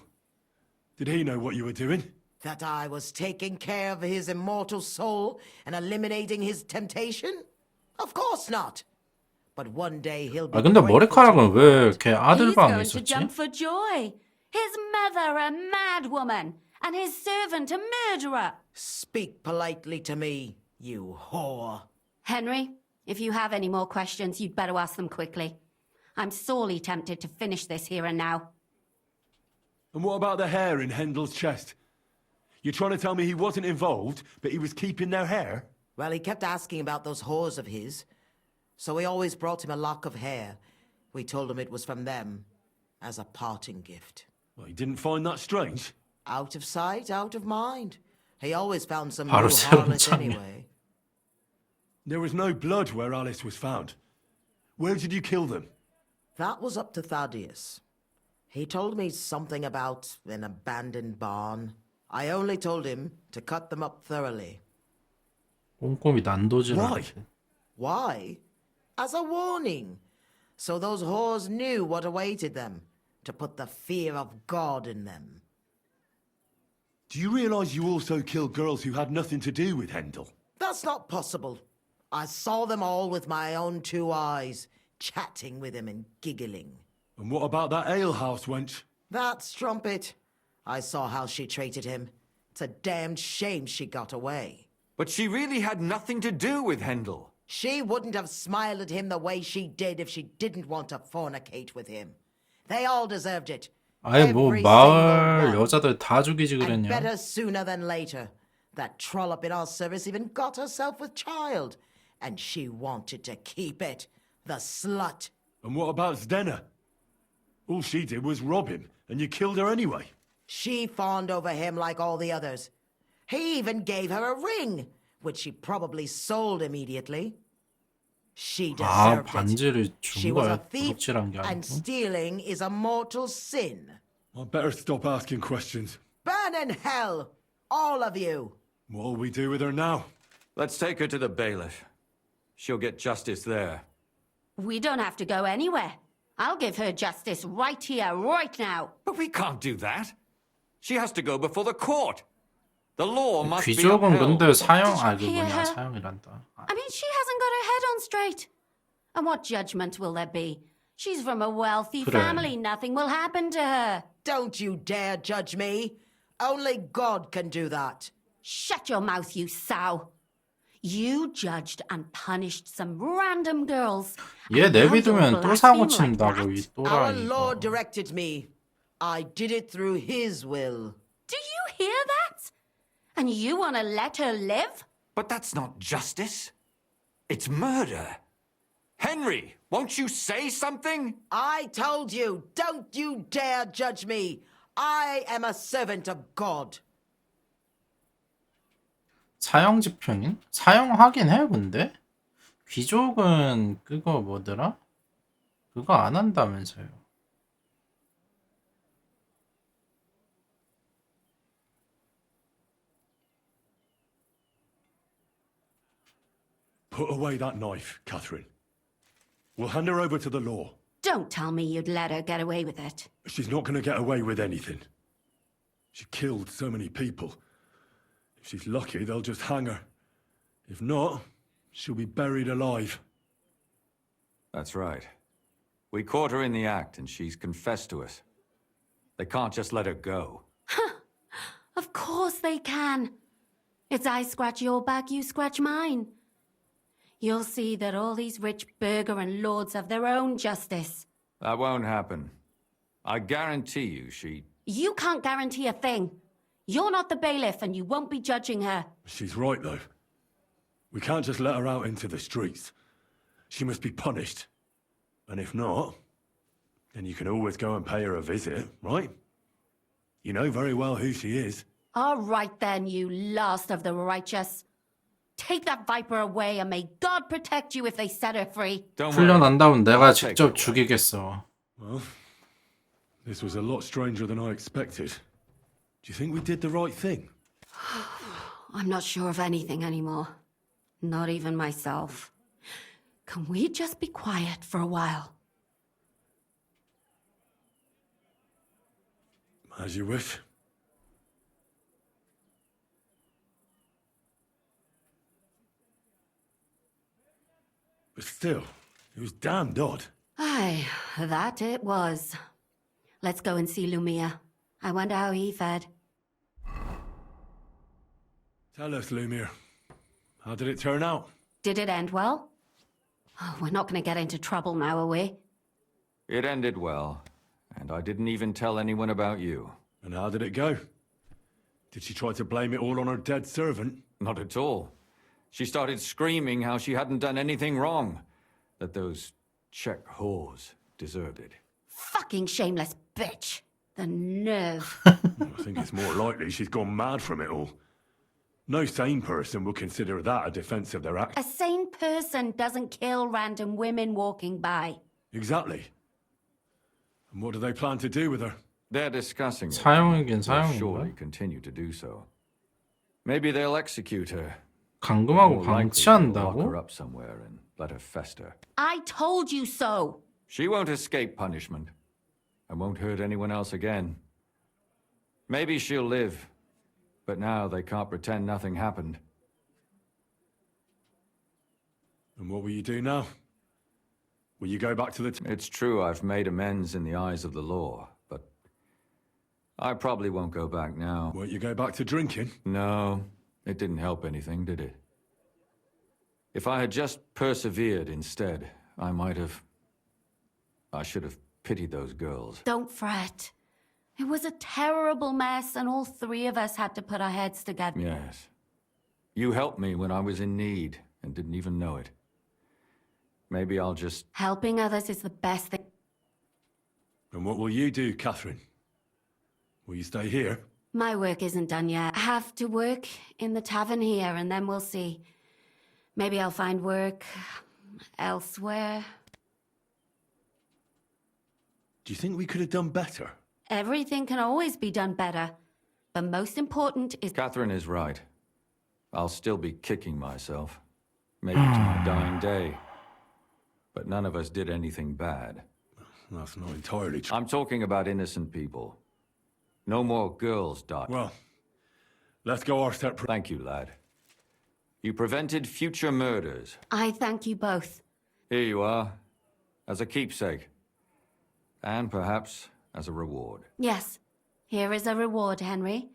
Did he know what you were doing? That I was taking care of his immortal soul and eliminating his temptation? Of course not. But one day he'll be 아 근데 grateful 머리카락은 왜 걔 아들 He's 방에 going to 있었지? jump for joy. His mother a madwoman, and his servant a murderer. Speak politely to me, you whore. Henry, if you have any more questions, you'd better ask them quickly. I'm sorely tempted to finish this here and now. And what about the hair in Hendel's chest? You're trying to tell me he wasn't involved, but he was keeping their hair? Well, he kept asking about those whores of his, so we always brought him a lock of hair. We told him it was from them, as a parting gift. Well, he didn't find that strange. Out of sight, out of mind. He always found some 바로 new 새로운 harlot 장면. anyway. There was no blood where Alice was found. Where did you kill them? That was up to Thaddeus. He told me something about an abandoned barn. I only told him to cut them up thoroughly. 꼼꼼히 난도질을. Why? As a warning. So those whores knew what awaited them. To put the fear of God in them. Do you realize you also killed girls who had nothing to do with Hendel? That's not possible. I saw them all with my own 2 eyes, chatting with him and giggling. And what about that alehouse wench? That strumpet. I saw how she treated him. It's a damned shame she got away. But she really had nothing to do with Hendel. She wouldn't have smiled at him the way she did if she didn't want to fornicate with him. They all deserved it. 아니 뭐 Every 마을 single one. 여자들 다 죽이지 And 그랬냐? better sooner than later. That trollop in our service even got herself with child. And she wanted to keep it. The slut. And what about Zdena? All she did was rob him, and you killed her anyway. She fawned over him like all the others. He even gave her a ring, which she probably sold immediately. She 아, deserved it. 반지를 She 준 was 거야. a thief, 도둑질한 게 and 아니고. stealing is a mortal sin. I better stop asking questions. Burn in hell, all of you. What'll we do with her now? Let's take her to the bailiff. She'll get justice there. We don't have to go anywhere. I'll give her justice right here, right now. But we can't do that. She has to go before the court. The law must be 귀족은 upheld. 근데 사형, 아, 그 hear 뭐냐, her? 사형이란다. I mean, she hasn't got her head on straight. And what judgment will there be? She's from a wealthy 그래. family. Nothing will happen to her. Don't you dare judge me. Only God can do that. Shut your mouth, you sow. You judged and punished some random girls. 얘 And now you'll 내비두면 또 blaspheme 사고 like 친다고, 이 that? Our 또라이. Lord directed me. I did it through His will. Do you hear that? And you want to let her live? But that's not justice. It's murder. Henry, won't you say something? I told you, don't you dare judge me. I am a servant of God. 사형 집행인? 사형하긴 해, 근데? 귀족은 그거 뭐더라? 그거 안 한다면서요. Put away that knife, Catherine. We'll hand her over to the law. Don't tell me you'd let her get away with it. She's not going to get away with anything. She killed so many people. If she's lucky, they'll just hang her. If not, she'll be buried alive. That's right. We caught her in the act, and she's confessed to us. They can't just let her go. Of course they can. It's I scratch your back, you scratch mine. You'll see that all these rich burgher and lords have their own justice. That won't happen. I guarantee you she... You can't guarantee a thing. You're not the bailiff and you won't be judging her. She's right, though. We can't just let her out into the streets. She must be punished. And if not, then you can always go and pay her a visit, right? You know very well who she is. All right then, you last of the righteous. Take that viper away and may God protect you if they set her free. 풀려난다면 내가 직접 죽이겠어. Well, this was a lot stranger than I expected. Do you think we did the right thing? I'm not sure of anything anymore. Not even myself. Can we just be quiet for a while? As you wish. But still, it was damned odd. Aye, that it was. Let's go and see Lumia. I wonder how he fared. Tell us, Lumiere. How did it turn out? Did it end well? Oh, we're not going to get into trouble now, are we? It ended well, and I didn't even tell anyone about you. And how did it go? Did she try to blame it all on her dead servant? Not at all. She started screaming how she hadn't done anything wrong, that those Czech whores deserved it. Fucking shameless bitch. The nerve. I think it's more likely she's gone mad from it all. No sane person would consider that a defense of their act. A sane person doesn't kill random women walking by. Exactly. And what do they plan to do with her? They're discussing it. 사형이긴 They'll 사형인가? surely continue to do so. Maybe they'll execute her. 감금하고 More likely they'll lock 방치한다고? her up somewhere and let her fester. I told you so. She won't escape punishment, and won't hurt anyone else again. Maybe she'll live, but now they can't pretend nothing happened. And what will you do now? Will you go back to the... It's true I've made amends in the eyes of the law, but I probably won't go back now. Won't you go back to drinking? No, it didn't help anything, did it? If I had just persevered instead, I should have pitied those girls. Don't fret. It was a terrible mess, and all three of us had to put our heads together. Yes. You helped me when I was in need and didn't even know it. Maybe I'll just... Helping others is the best thing. And what will you do, Catherine? Will you stay here? My work isn't done yet. I have to work in the tavern here, and then we'll see. Maybe I'll find work Elsewhere. Do you think we could have done better? Everything can always be done better. But most important is... Catherine is right. I'll still be kicking myself. Maybe to my dying day. But none of us did anything bad. That's not entirely true. I'm talking about innocent people. No more girls die. Well, let's go our separate... Thank you, lad. You prevented future murders. I thank you both. Here you are, as a keepsake. And perhaps as a reward. Yes, here is a reward, Henry.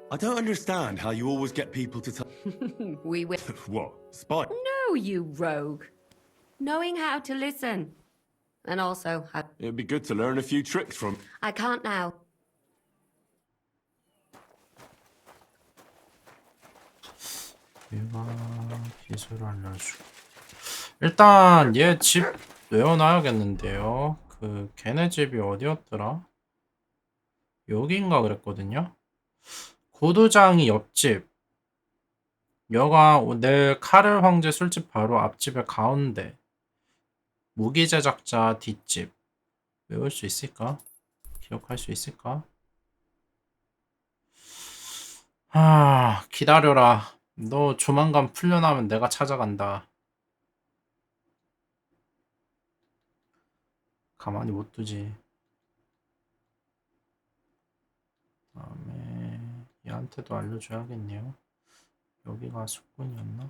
I don't understand how you always get people to tell... We will... What? Spy? No, you rogue. Knowing how to listen. And also how... It'd be good to learn a few tricks from... I can't now. 얘가 기술 알려주고. 일단 얘 집 외워놔야겠는데요. 그 걔네 집이 어디였더라? 여긴가 그랬거든요. 고도장이 옆집. 여가 내일 카를 황제 술집 바로 앞집의 가운데. 무기 제작자 뒷집. 외울 수 있을까? 기억할 수 있을까? 기다려라. 너 조만간 풀려나면 내가 찾아간다. 가만히 못 두지. 다음에 얘한테도 알려줘야겠네요. 여기가 숙군이었나?